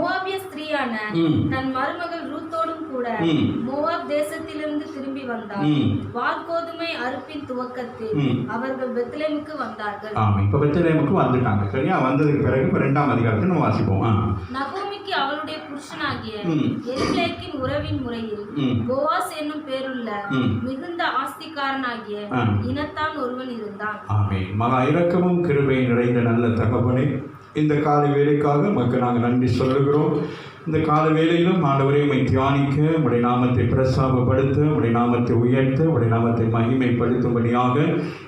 மோவாபிய ஸ்திரீயான தன் மருமகள் ரூத்தோடும் கூட மோவாப் தேசத்திலிருந்து திரும்பி வந்தார். வார்கோதுமை அறுப்பின் துவக்கத்தில் அவர்கள் பெத்லெஹேமுக்கு வந்தார்கள். இப்ப பெத்லெஹேமுக்கு வந்துட்டாங்க. சரியா? வந்ததுக்கு பிறகு 2ஆம் அதிகாரத்தை நம்ம வாசிப்போம். நகோமிக்கு அவளுடைய புருஷனாகிய எலிமெலேக்கின் உறவின் முறையில் போவாஸ் என்னும் பேருள்ள மிகுந்த ஆஸ்திகாரனாகிய இனத்தான் ஒருவன் இருந்தான். ஆமென். மகா இரக்கமும் கிருபை நிறைந்த நல்ல தகப்பனே, இந்த காலை வேலைக்காக மக்கள் நாங்கள் நன்றி சொல்லுகிறோம். இந்த கால வேளையிலும் ஆண்டவரே உம்மை தியானிக்க, உம்முடைய நாமத்தை பிரஸ்தாபப்படுத்த, உம்முடைய நாமத்தை உயர்த்த, உம்முடைய நாமத்தை மகிமைப்படுத்தும்படியாக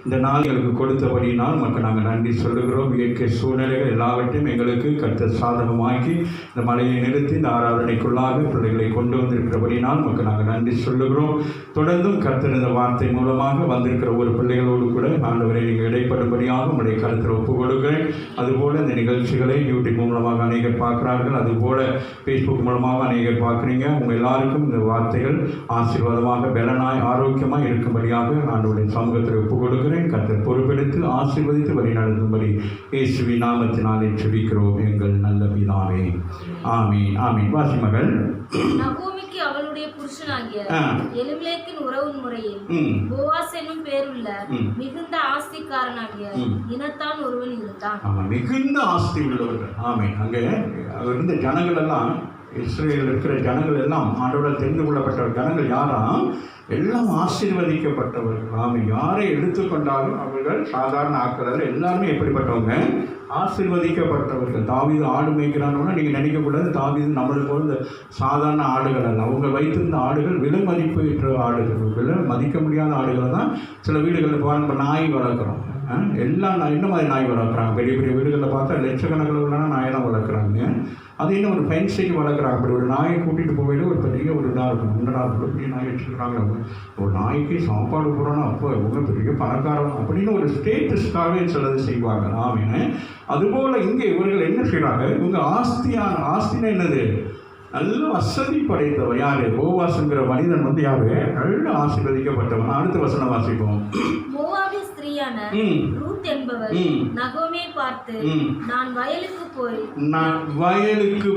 இந்த நாள் எங்களுக்கு கொடுத்தபடியினால் மக்கள் நாங்கள் நன்றி சொல்லுகிறோம். இயற்கை சூழ்நிலைகள் எல்லாவற்றையும் எங்களுக்கு கர்த்தர் சாதகமாக்கி இந்த மழையை நிறுத்தி இந்த ஆராதனைக்குள்ளாக பிள்ளைகளை கொண்டு வந்திருக்கிறபடியினால் மக்கள் நாங்கள் நன்றி சொல்லுகிறோம். தொடர்ந்தும் கர்த்தர் இந்த வார்த்தை மூலமாக வந்திருக்கிற ஒரு பிள்ளைகளோடு கூட ஆண்டவரை நீங்கள் இடைப்படும்படியாக உங்களுடைய கருத்தில் ஒப்புக் கொடுக்கிறேன். அதுபோல் இந்த நிகழ்ச்சிகளை யூடியூப் மூலமாக அநேகர் பார்க்கிறார்கள், அதுபோல் ஃபேஸ்புக் மூலமாக அநேகர் பார்க்குறீங்க. உங்கள் எல்லாருக்கும் இந்த வார்த்தைகள் ஆசீர்வாதமாக பலனாய் ஆரோக்கியமாக இருக்கும்படியாக ஆண்டவருடைய சமூகத்தில் ஒப்புக் கொடுக்கிறேன். கர்த்தர் பொறுப்பெடுத்து ஆசீர்வதித்து வழி நடத்தும்படி இயேசுவின் நாமத்தினாலே ஜெபிக்கிறோம் எங்கள் நல்ல பிதாவே. ஆமீன். ஆமீன். வாசி மகள். நகோமிக்கு அவளுடைய புருஷனாகிய எலிமெலேக்கின் உறவு முறையில் போவாஸ் என்னும் பேருள்ள மிகுந்த ஆஸ்திகாரனாகிய இனத்தான் ஒருவன் இருந்தான். மிகுந்த ஆஸ்தி உள்ளவர்கள். ஆமீன். அங்கே இருந்த ஜனங்கள் எல்லாம், இஸ்ரேலில் இருக்கிற ஜனங்கள் எல்லாம் ஆண்டவரால் தெரிந்து கொள்ளப்பட்ட ஜனங்கள் யாராம்? எல்லாம் ஆசீர்வதிக்கப்பட்டவர்கள். ஆமீன். யாரை எடுத்துக்கொண்டாலும் அவர்கள் சாதாரண ஆட்கள் எல்லாருமே எப்படிப்பட்டவங்க? ஆசீர்வதிக்கப்பட்டவர்கள். தாவீது ஆடு மேய்க்கிறான்னு நீங்கள் நினைக்கக்கூடாது. தாவீது நம்மளுக்கு போல இந்த சாதாரண ஆடுகள் அல்ல. அவங்க வைத்திருந்த ஆடுகள் விலை மதிப்பற்ற ஆடுகள், விலை மதிக்க முடியாத ஆடுகள் தான். சில வீடுகளில் நம்ம நாய் வளர்க்குறோம். எல்லாம் என்ன மாதிரி நாய் வளர்க்குறாங்க? பெரிய பெரிய வீடுகளில் பார்த்தா லட்சக்கணக்கில் உள்ள நாயை தான் வளர்க்குறாங்க. அது என்ன ஒரு ஃபென்ஸைக்கு வளர்க்குறாங்க. அப்படி ஒரு நாயை கூட்டிகிட்டு போகையில் ஒரு பெரிய ஒரு இதாக இருக்கும். முன்னடா பெரிய நாய் வச்சுருக்காங்க. ஒரு நாய்க்கு சாப்பாடு போகிறோன்னா அப்போ இவங்க பெரிய பணக்காரன் அப்படின்னு ஒரு ஸ்டேட்டஸ்க்காகவே சிலது செய்வாங்க. ஆமீன். அதுபோல் இங்கே இவர்கள் என்ன செய்கிறாங்க? இவங்க ஆஸ்தினா என்னது? நல்ல வசதி படைத்தவன். யாரு? போவாஸ்ங்கிற மனிதன் வந்து யாரு? நல்ல ஆசீர்வதிக்கப்பட்டவன். அடுத்த வசனம் வாசிப்போம். மோவாபிய ஸ்திரீயான ரூத் என்பவர் நகோமியை பார்த்து, நான் வயலுக்கு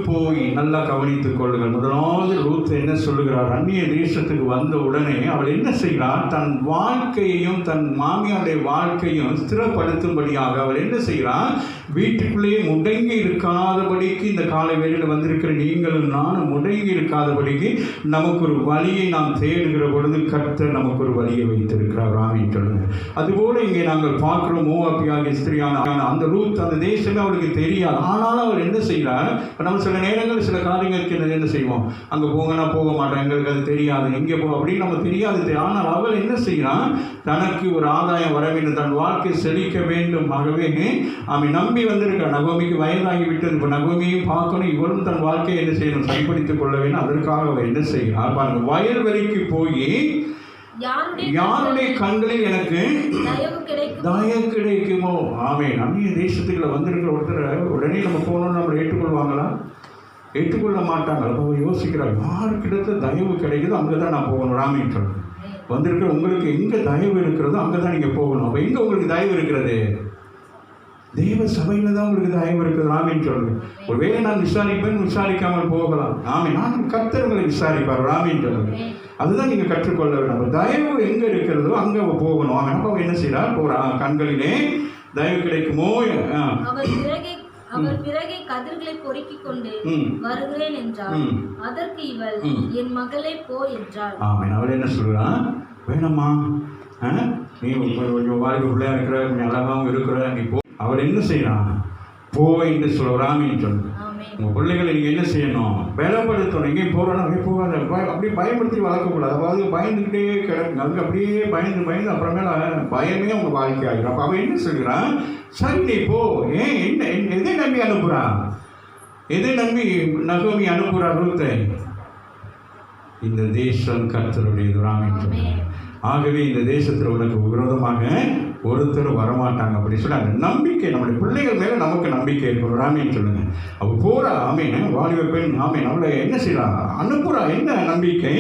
போய் நல்லா கவனித்துக் கொள்ளுங்கள். முதலாவது ரூத் என்ன சொல்லுகிறார்? அந்நிய தேசத்துக்கு வந்த உடனே அவள் என்ன செய்கிறார்? தன் வாழ்க்கையையும் தன் மாமியாருடைய வாழ்க்கையும் ஸ்திரப்படுத்தும்படியாக அவள் என்ன செய்கிறார்? வீட்டுக்குள்ளேயே முடங்கி இருக்காதபடிக்கு, இந்த காலை வேளையில் வந்திருக்கிற நீங்களும் நானும் முடங்கி இருக்காதபடிக்கு நமக்கு ஒரு வழியை நாம் தேடுகிற பொழுது கர்த்தர் நமக்கு ஒரு வழியை வைத்திருக்கிறார். ஆமீன் சொல்லுங்க. அதுபோல இங்கே நாங்கள் பார்க்கிறோம். மோவாபியாகிய ஸ்திரீயான அந்த ரூத், அந்த தேசமே அவளுக்கு தெரியாது. ஆனாலும் அவர் என்ன செய்கிறார்? இப்போ நம்ம சில நேரங்கள் சில காரியங்களுக்கு என்ன செய்வோம்? அங்கே போங்கன்னா போக மாட்டோம், எங்களுக்கு அது தெரியாது, எங்கே போ அப்படின்னு நம்ம தெரியாது. ஆனால் அவள் என்ன செய்கிறான்? தனக்கு ஒரு ஆதாயம் வர வேண்டும், தன் வாழ்க்கை செழிக்க வேண்டும். ஆகவே அவன் நம்பி வந்திருக்க. நகோமிக்கு வயதாகி விட்டது. இப்போ நகோமியும் பார்க்கணும், இவளும் தன் வாழ்க்கையை என்ன செய்யணும்? சரிப்படுத்திக் கொள்ள வேண்டும். அதற்காக அவள் என்ன செய்கிறார் பாருங்க. வயல்வெளிக்கு போய் யாருடைய கண்களில் எனக்கு தயவு கிடைக்குமோ? ஆமேன். அந்நிய தேசத்துக்குள்ள வந்திருக்கிற ஒருத்தர் உடனே நம்ம போகணும்னு நம்மளை ஏற்றுக்கொள்வாங்களா? ஏற்றுக்கொள்ள மாட்டாங்க. அப்போ யோசிக்கிறாங்க, யாருக்கிட்ட தயவு கிடைக்குதோ அங்கே தான் நான் போகணும். ராமேன் சொல்லுங்க. வந்திருக்கிற உங்களுக்கு எங்கே தயவு இருக்கிறதோ அங்கே தான் நீங்கள் போகணும். அப்போ எங்கே உங்களுக்கு தயவு இருக்கிறது? தெய்வ சபையில் தான் உங்களுக்கு தயவு இருக்குது. ராமேன் சொல்லுங்க. ஒருவேளை நான் விசாரிக்காமல் போகலாம். ஆமேன். நான் கர்த்தர்களை விசாரிப்பார். ராமேன் சொல்லுங்க. அதுதான் நீங்கள் கற்றுக்கொள்ள வேண்டும். தயவு எங்கே இருக்கிறதோ அங்கே போகணும். அவன் அப்போ என்ன செய்யறார்? போகிறான். கண்களிலே தயவு கிடைக்குமோ? அவர் பிறகே கதிர்களை பொறுக்கிக் கொண்டு வருகிறேன் என்றார். அதற்கு இவள், என் மகளே போ என்றாள். ஆமாம். அவள் என்ன சொல்கிறான்? வேணம்மா, நீ கொஞ்சம் வாழ்க்கை பிள்ளையா இருக்கிற, கொஞ்சம் அழகாகவும் இருக்கிற, நீ போ. அவள் என்ன செய்யறான்? போ என்று சொல்கிறாமின்னு சொல்லுங்க. உங்கள் பிள்ளைகளை நீங்கள் என்ன செய்யணும்? பலப்படுத்தணும். எங்கேயும் போகிறோன்னா அப்படியே போகாத, அப்படியே பயப்படுத்தி வளர்க்கக்கூடாது. அதாவது பயந்துக்கிட்டே கிடக்குங்க. அதுக்கு அப்படியே பயந்து அப்புறமேல பயமே உங்கள் வாழ்க்கை ஆகிடும். அப்போ அவன் என்ன சொல்கிறான்? சரி நீ போ. ஏன் என்ன எதை நம்பி அனுப்புகிறான்? எதை நம்பி நகோமி அனுப்புகிறா ரூத்தை? இந்த தேசம் கர்த்தருடையது. ராமேன் சொல்லுங்க. ஆகவே இந்த தேசத்தில் உனக்கு விரோதமாக ஒருத்தர் வரமாட்டாங்க அப்படி சொல்லி அந்த நம்பிக்கை நம்முடைய பிள்ளைகள் மேலே நமக்கு நம்பிக்கை இருக்கணும். ராமேன் சொல்லுங்க. அவள் போகிறா. ஆமேன். வாலிப பெண். ஆமேன். அவளை என்ன செய்யறா? அனுப்புகிறா. என்ன நம்பிக்கை?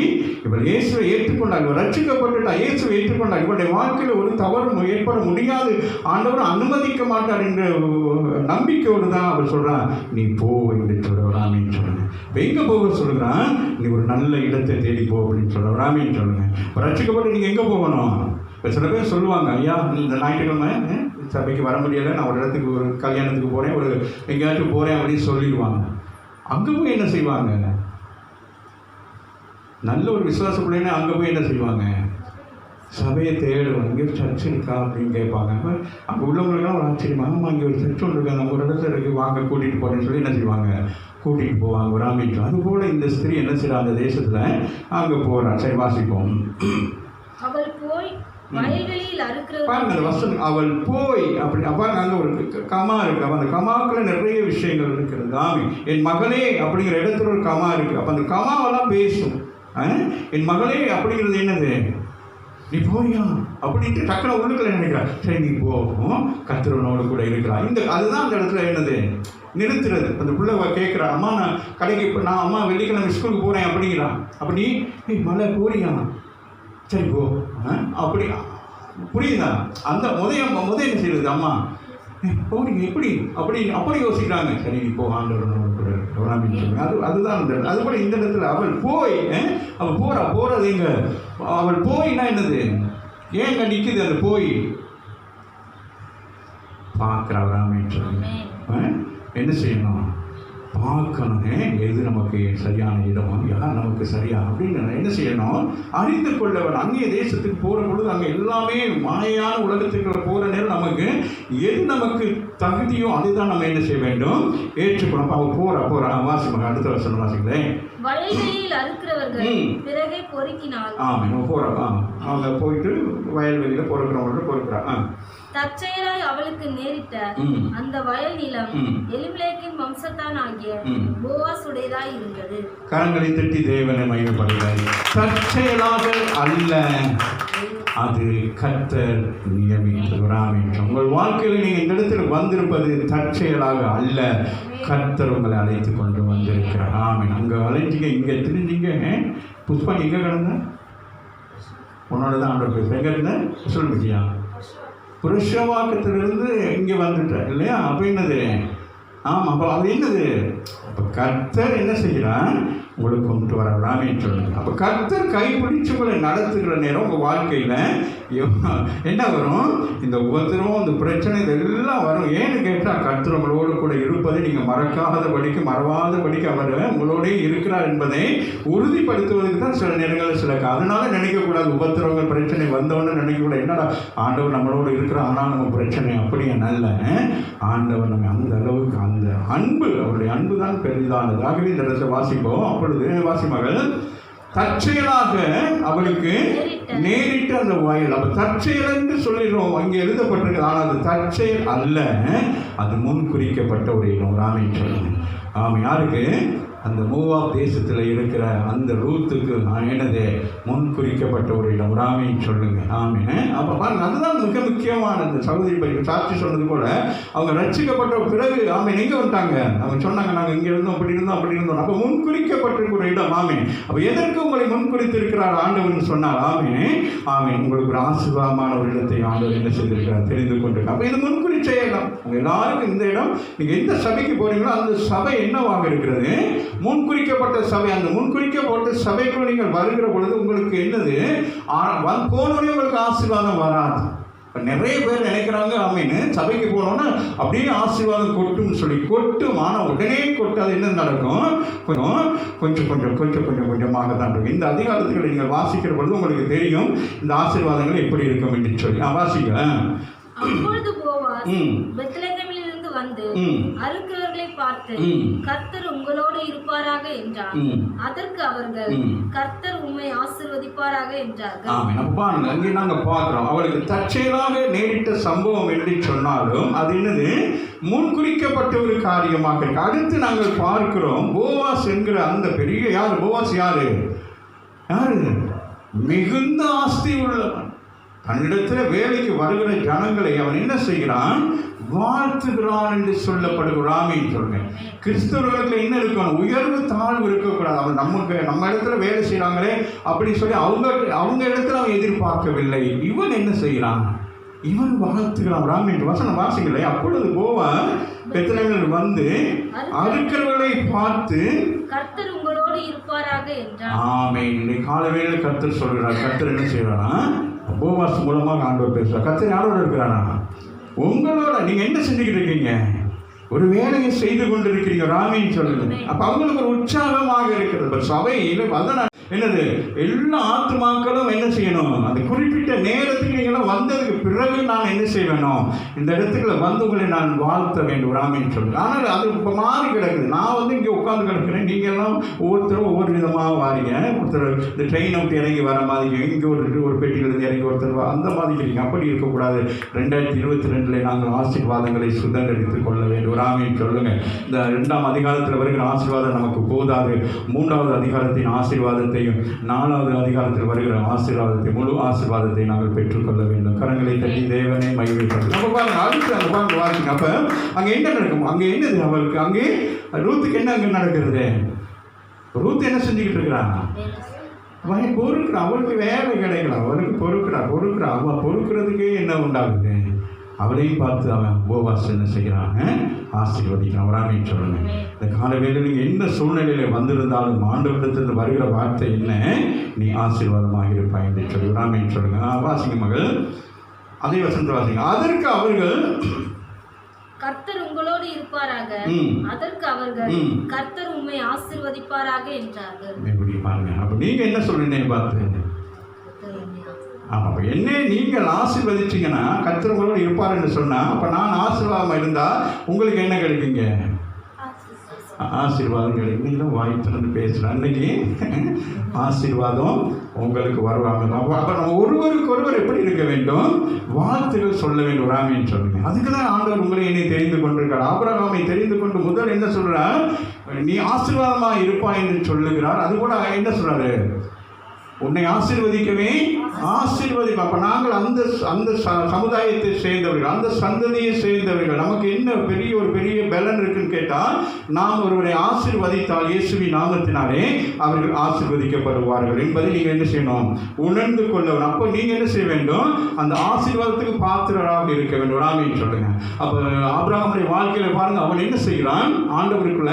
இவள் இயேசுவை ஏற்றுக்கொண்டாள். இவள் ரட்சிக்கப்பட்டுட்டா. இயேசுவை ஏற்றுக்கொண்டாள். இவளுடைய வாழ்க்கையில் ஒரு தவறும் ஏற்பட முடியாது, ஆண்டவர் அனுமதிக்க மாட்டார் என்ற நம்பிக்கையோடு தான் அவள் சொல்கிறா, நீ போ என்று சொல்கிறார். ராமேன் சொல்லுங்க. இப்போ எங்கே போக சொல்லுகிறான்? நீ ஒரு நல்ல இடத்தை தேடி போ அப்படின்னு சொல்கிறேன். ராமின்னு சொல்லுங்கள். இப்போ ரட்சிக்கப்பட்டு நீங்கள் எங்கே போகணும்? இப்போ சில பேர் சொல்லுவாங்க, ஐயா இந்த ஞாயிற்றுக்கிழமை சபைக்கு வர முடியலை, நான் ஒரு இடத்துக்கு ஒரு கல்யாணத்துக்கு போகிறேன், ஒரு எங்கேயாச்சும் போகிறேன் அப்படின்னு சொல்லிடுவாங்க. அங்கே போய் என்ன செய்வாங்க? நல்ல ஒரு விசுவாச பிள்ளைன்னா அங்கே போய் என்ன செய்வாங்க? சபையை தேடுவாங்க. இங்கே ஒரு சர்ச் இருக்கா அப்படின்னு கேட்பாங்க. அங்கே உள்ளவங்களுக்கெல்லாம் ஒரு ஆச்சரியமா, ஆமாம் இங்கே ஒரு சர்ச் ஒன்று இருக்கா, நம்ம ஒரு இடத்துல இருக்குது, வாங்க கூட்டிகிட்டு போகிறேன்னு சொல்லி என்ன செய்வாங்க? கூட்டிகிட்டு போவாங்க ஒரு ஆமிட்டு. அதுபோல் இந்த ஸ்திரீ என்ன செய்யறா? அந்த தேசத்தில் அங்கே போகிறா. சரி வாசிப்போம். அவள் போய் வயல்களில் பாருங்க அந்த வசனம், அவள் போய் அப்படி பாருங்க, அங்கே ஒரு கமா இருக்கு. அப்போ அந்த கமாக்குள்ள நிறைய விஷயங்கள் இருக்கிறது. ஆமி என் மகளே அப்படிங்கிற இடத்துல ஒரு கமா இருக்கு. அப்போ அந்த கமாவெல்லாம் பேசும். என் மகளே அப்படிங்கிறது என்னது? நீ போறியா அப்படின்ட்டு டக்குனு உள்ளுக்குள்ள நினைக்கிறா. சரி நீ போகும், கர்த்தரோடு கூட இருக்கிறா. இந்த அதுதான் அந்த இடத்துல என்னது? நிறுத்துறது. அந்த பிள்ளை கேட்குறா, அம்மா நான் கடைக்கு இப்போ நான் அம்மா வெள்ளிக்கிழமை ஸ்கூலுக்கு போகிறேன் அப்படிங்கிறான். அப்படி நீ மழை போறியா? சரி போ அப்படி புரியுதா? அந்த முத என்ன செய்யுது? அம்மா போறீங்க எப்படி அப்படி யோசிக்கிறாங்க. சரி நீ போ, ஆண்டவரோடு கூட அப்படின்னு சொல்லி அதுதான் அந்த அதுபோல இந்த இடத்துல அவள் போய் அவள் போகிறது எங்க? அவள் போயின்னா என்னது? ஏங்க நிற்குது அந்த போய்? பார்க்குறா அப்படின்னு சொல்லி என்ன செய்யணும்? பார்க்கணுங்க, எது நமக்கு சரியான இடம், யார் நமக்கு சரியா அப்படின்னு என்ன செய்யணும்? அறிந்து கொள்ளவன். அந்நிய தேசத்துக்கு போகிற பொழுது அங்கே எல்லாமே மாயான உலகத்துக்கு போகிற நேரம் நமக்கு எது நமக்கு தகுதியோ அதுதான் நம்ம என்ன செய்ய வேண்டும்? ஏற்றுக்கணும். அவள் போறா வாசிப்பாங்க. அடுத்த வருஷம் வாசிக்கிறேன். வயல்வெளியில் அறுக்கிறவர்கள் பிறகே பொறுக்கினாள். ஆமாம் போறா. அவங்க போயிட்டு வயல்வெளியில் பொறுக்கிறவங்களோட பொறுக்கிறா. தற்செயலாய் அவளுக்கு நேரிட்ட அந்த வயல் நிலம் எலிமெலேக்கின் வம்சத்தான் ஆகிய போவாஸ் உடையதாய் இருந்தது. கரங்களை தட்டி தேவனை மகிமைப்படுகிறார். தற்செயலாக அல்ல, அது கர்த்தர் நியமிக்கிறார். உங்கள் வாழ்க்கையில் நீங்கள் இந்த இடத்துல வந்திருப்பது தற்செயலாக அல்ல, கர்த்தர் உங்களை அழைத்து கொண்டு வந்திருக்கிறார். ஆமீன். அங்கே அழைச்சிங்க, இங்கே தெரிஞ்சிங்க. புஷ்பா எங்கே கிடந்த? உன்னோட தான் ஆண்டவர் பேசுகிறேன். எங்கே இருந்த? சொல்லுங்கய்யா. புருஷவாக்கத்திலிருந்து இங்கே வந்துட்டேன் இல்லையா? அப்போ என்னது? ஆமாம். அப்போ அது என்னது? அப்போ கர்த்தர் என்ன செய்கிறான்? உங்களுக்கு கொண்டு வர ராமின்னு சொல்லுங்க. அப்போ கர்த்தர் கைப்பிடிச்சு உங்களை நடத்துகிற நேரம் உங்கள் வாழ்க்கையில் என்ன வரும்? இந்த உபத்திரம், இந்த பிரச்சனை இதெல்லாம் வரும். ஏன்னு கேட்டால் கர்த்தர் உங்களோடு கூட இருப்பதை நீங்கள் மறவாதபடிக்கு அவர் உங்களோடே இருக்கிறார் என்பதை உறுதிப்படுத்துவதற்கு தான் சில நேரங்களில் சில அதனால நினைக்கக்கூடாது. உபத்திரங்கள் பிரச்சனை வந்தவொன்னு நினைக்கக்கூடாது. என்னடா ஆண்டவர் நம்மளோடு இருக்கிறார், ஆனால் நம்ம பிரச்சனை அப்படியே நல்ல ஆண்டவர் நம்ம அந்த அளவுக்கு அந்த அன்பு, அவருடைய அன்பு தான் பெரிதானது. ஆகவே இந்த இடத்தை வாசிப்போம். அப்பொழுது வாசிமகள் தற்செயலாக அவளுக்கு நேரிட்டு அந்த வயல். அப்ப தற்செயல் என்று சொல்லிடுறோம், அங்கே எழுதப்பட்டிருக்கு. ஆனால் அது தற்செயல் அல்ல, அது முன் குறிக்கப்பட்ட ஒரு இடம். ராமின்னு சொல்லுங்க. ஆமாம். யாருக்கு? அந்த மோவாப் தேசத்தில் இருக்கிற அந்த ரூத்துக்கு என்னது? முன் குறிக்கப்பட்ட ஒரு இடம். ராமின்னு சொல்லுங்க. ஆமீன். அப்போ பாருங்க, அதுதான் மிக முக்கியமான இந்த சகோதரி பற்றி சாட்சி சொன்னது கூட. அவங்க ரட்சிக்கப்பட்ட பிறகு ஆமீன் எங்கே வந்துட்டாங்க? அவங்க சொன்னாங்க, நாங்கள் இங்கே இருந்தோம், அப்படி இருந்தோம். அப்போ முன் குறிக்கப்பட்டிருக்கிற ஒரு இடம். ஆமீன். அப்போ எதற்கு உங்களை முன் குறித்திருக்கிறார் ஆண்டவர்னு சொன்னார்? ஆமீன். உங்களுக்கு ஒரு ஆசீர்வாதமான ஒரு இடத்தை ஆண்டவர் என்ன செய்திருக்கிறார் தெரிந்து கொண்டிருக்கார். அப்போ இது முன்குறிச்ச இடம். உங்கள் எல்லாருக்கும் இந்த இடம். நீங்கள் எந்த சபைக்கு போறீங்களோ அந்த சபை என்னவாக இருக்கிறது? முன்குறிக்கப்பட்ட சபை. அந்த முன்குறிக்கப்பட்ட சபைக்குள் நீங்கள் வருகிற பொழுது உங்களுக்கு என்னது? போனோடனே உங்களுக்கு ஆசீர்வாதம் வராது. நிறைய பேர் நினைக்கிறாங்க, ஆமீன்னு சபைக்கு போனோன்னா அப்படியே ஆசீர்வாதம் கொட்டும்னு சொல்லி கொட்டும். ஆனால் உடனே கொட்டாது. என்ன நடக்கும்? கொஞ்சமாக தான் இருக்கும். இந்த அதிகாரத்துக்களை நீங்கள் வாசிக்கிற பொழுது உங்களுக்கு தெரியும் இந்த ஆசீர்வாதங்கள் எப்படி இருக்கும் என்று சொல்லி. வாசிக்க. அப்பொழுது போவாஸ் பெத்லகேமிலிருந்து வந்து அறுக்கிறவர்களை பார்த்து, கர்த்தர் உங்களோடு இருப்பாராக என்றார். அதற்கு அவர்கள், கர்த்தர் உம்மை ஆசீர்வதிப்பாராக என்றார்கள். ஆமென். அங்கே நாங்கள் பார்க்கிறோம், அவளுக்கு தற்செயலாக நேரிட்ட சம்பவம் என்று சொன்னாலும் அது என்னது? முன்குறிக்கப்பட்ட ஒரு காரியமாக இருக்கு. அடுத்து நாங்கள் பார்க்கிறோம், போவாஸ் என்கிற அந்த பெரிய யார்? போவாஸ் யாரு? மிகுந்த ஆஸ்தி உள்ளவன். தன்னிடத்தில் வேலைக்கு வருகிற ஜனங்களை அவன் என்ன செய்கிறான்? வாழ்த்துகிறான் என்று சொல்லப்படுகிறான்னு சொல்லுங்க. கிறிஸ்தவர்களுக்கு என்ன இருக்கணும்? உயர்வு தாழ்வு இருக்கக்கூடாது. அவன் நம்ம இடத்துல வேலை செய்கிறாங்களே அப்படி சொல்லி அவங்க இடத்துல அவன் எதிர்பார்க்கவில்லை. இவன் என்ன செய்கிறான்? இவன் வாழ்த்துகிறான். ராமேன் வசனம் வாசிக்கலை. அப்பொழுது போவாஸ் பெத்லகேமில் வந்து அறுக்கிறவர்களை பார்த்து கர்த்தர் உங்களோடு இருப்பாராக என்றார். ஆமென். இன்னைக்கு காலையில கர்த்தர் சொல்கிறார். கர்த்தர் என்ன செய்யறானா? போவாஸ் மூலமாக ஆண்டவர் பேசுறார். கர்த்தர் யாரோட இருக்கிறானா? உங்களோட. நீங்க என்ன செஞ்சுக்கிட்டு இருக்கீங்க? ஒரு வேலையை செய்து கொண்டிருக்கிறீங்க. ராமேன்னு சொல்லுங்க. அப்ப அவங்களுக்கு ஒரு உற்சாகமாக இருக்கிறது. சபையில் வந்தன என்னது, எல்லா ஆத்துமாக்களும் என்ன செய்யணும்? அந்த குறிப்பிட்ட நேரத்துக்கு நீங்களாம் வந்ததுக்கு பிறகு நான் என்ன செய்வேணும்? இந்த இடத்துக்குள்ள வந்து உங்களை நான் வாழ்த்த வேண்டும். ராமேன்னு சொல்லுங்க. ஆனால் அது இப்போ மாறி கிடக்குது. நான் வந்து இங்கே உட்காந்து கிடக்கிறேன். நீங்கள் எல்லாம் ஒவ்வொருத்தரும் ஒவ்வொரு விதமாக வாரீங்க. ஒருத்தர் இந்த ட்ரெயின் விட்டு இறங்கி வர மாதிரி, இங்கே ஒரு பெட்டியிலிருந்து இறங்கி ஒருத்தர் அந்த மாதிரி இருக்கீங்க. அப்படி இருக்கக்கூடாது. 2022 நாங்கள் ஆசீர்வாதங்களை சுதந்திரித்துக் கொள்ள வேண்டும். ராமேன்னு சொல்லுங்க. இந்த 2ஆம் அதிகாரத்தில் வருகிற ஆசீர்வாதம் நமக்கு போதாது. 3வது அதிகாரத்தின் ஆசீர்வாதத்தையும் 4வது அதிகாரத்தில் வருகிற ஆசீர்வாதத்தை, முழு ஆசீர்வாதத்தை நாங்கள் பெற்றுக்கொள்ள வேண்டும். கரங்களை தட்டி தேவனே மகிமைப்படுது. நம்ம பாருங்க, அடுத்து அந்த பாருங்க வாசிங்க. அப்ப அங்க என்ன நடக்கும்? அங்க என்னது அவளுக்கு? அங்கே ரூத்துக்கு என்ன அங்க நடக்கிறது? ரூத் என்ன செஞ்சுக்கிட்டு இருக்கிறாங்க? பொறுக்கிறா. அவளுக்கு வேலை கிடைக்கல. அவளுக்கு பொறுக்கிறா. அவள் பொறுக்கிறதுக்கே என்ன உண்டாகுது? அவளையும் பார்த்து அவன் போவாஸ் என்ன செய்கிறான்? ஆசீர்வதிக்கிறான். ராமேன்னு சொல்லுங்க. இந்த காலவேளையில் நீங்கள் என்ன சூழ்நிலையில் வந்திருந்தாலும் ஆண்டவரிடத்திலிருந்து வருகிற வார்த்தை என்ன? நீ ஆசீர்வாதமாக இருப்பாய் என்று சொல்லி ராமேன்னு சொல்லுங்க. வாசிங்க மகள், அதே வசனத்தை வாசிங்க. அதற்கு அவர்கள் கர்த்தர் உங்களோடு இருப்பாராக. அதற்கு அவர்கள் கர்த்தர் உம்மை ஆசீர்வதிப்பாராக என்றார்கள். எப்படி பாருங்க. அப்ப நீங்க என்ன சொல்றீங்க பார்த்து? ஆமாம். அப்போ என்ன நீங்கள் ஆசீர்வதிச்சிங்கன்னா கர்த்தர் உங்களோடு இருப்பார் என்று சொன்னால், அப்போ நான் ஆசீர்வாதமாக இருந்தால் உங்களுக்கு என்ன கிடைக்குங்க? ஆசீர்வாதம் கிடைக்கும். நீங்களும் வாய் திறந்து பேசுகிறேன். அன்னைக்கு ஆசீர்வாதம் உங்களுக்கு வருவாங்க. அப்போ நம்ம ஒருவருக்கு எப்படி இருக்க வேண்டும்? வாழ்த்துகள் சொல்ல வேண்டும். ராமேன்னு சொல்லுங்க. அதுக்கு தான் ஆண்டவர் உங்களை என்னை தெரிந்து கொண்டிருக்கார். ஆபிரகாமை தெரிந்து கொண்டு முதல் என்ன சொல்கிறார்? நீ ஆசீர்வாதமாக இருப்பாய் என்று சொல்லுகிறார். அது கூட என்ன சொல்கிறாரு? உன்னை ஆசீர்வதிக்கவே ஆசீர்வதிப்பா. அப்போ நாங்கள் அந்த சமுதாயத்தை சேர்ந்தவர்கள், அந்த சந்ததியை சேர்ந்தவர்கள். நமக்கு என்ன பெரிய பலன் இருக்குன்னு கேட்டால், நாம் ஒருவரை ஆசீர்வதித்தால் இயேசுவின் நாமத்தினாலே அவர்கள் ஆசீர்வதிக்கப்படுவார்கள் என்பதை நீங்கள் என்ன செய்யணும்? உணர்ந்து கொள்ள வேண்டும். அப்போ நீங்கள் என்ன செய்ய வேண்டும்? அந்த ஆசீர்வாதத்துக்கு பாத்திரராக இருக்க வேண்டும். ராமேன்னு சொல்லுங்க. அப்போ ஆபிரகாமுடைய வாழ்க்கையில் பாருங்க, அவன் என்ன செய்கிறான்? ஆண்டவருக்குள்ள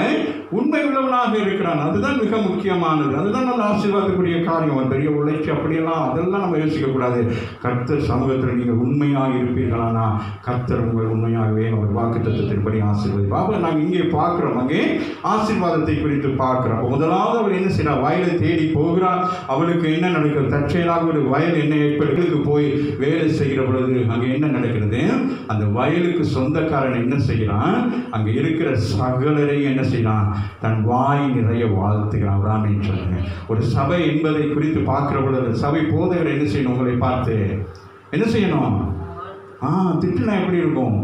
உண்மை உள்ளவனாக இருக்கிறான். அதுதான் மிக முக்கியமானது. அதுதான் நம்ம ஆசீர்வாதக்கூடிய காரியம். அவன் பெரிய உழைச்சி அப்படியெல்லாம் அதெல்லாம் நம்ம யோசிக்கக்கூடாது. கர்த்தர் சமூகத்தில் நீங்கள் உண்மையாக இருப்பீர்களானா கர்த்தர் உங்கள் உண்மையாகவே அவர் வாக்குத்தத்தத்தின்படி ஆசீர்வதிப்பார். அப்போ நாங்கள் இங்கே பார்க்குறோம், அங்கே ஆசீர்வாதத்தை குறித்து பார்க்குறோம். அப்போ முதலாவது அவள் என்ன செய்யறாள்? வயலை தேடி போகிறாள். அவளுக்கு என்ன நடக்கிறது? தற்செயலாக ஒரு வயல் என்ன ஏற்படுத்துக்கு போய் வேலை செய்கிற பொழுது அங்கே என்ன நடக்கிறது? அந்த வயலுக்கு சொந்தக்காரன் என்ன செய்கிறான்? அங்கே இருக்கிற சகலரையும் என்ன செய்யறான்? தன் வாய் நிறைய வாழ்த்துகிறான். ராமேன்னு சொல்லுங்க. ஒரு சபை என்பதை குறித்து பார்க்கிற பொழுது சபை போதகர் என்ன செய்யணும்? உங்களை பார்த்து என்ன செய்யணும்? திட்டுனா எப்படி இருக்கும்?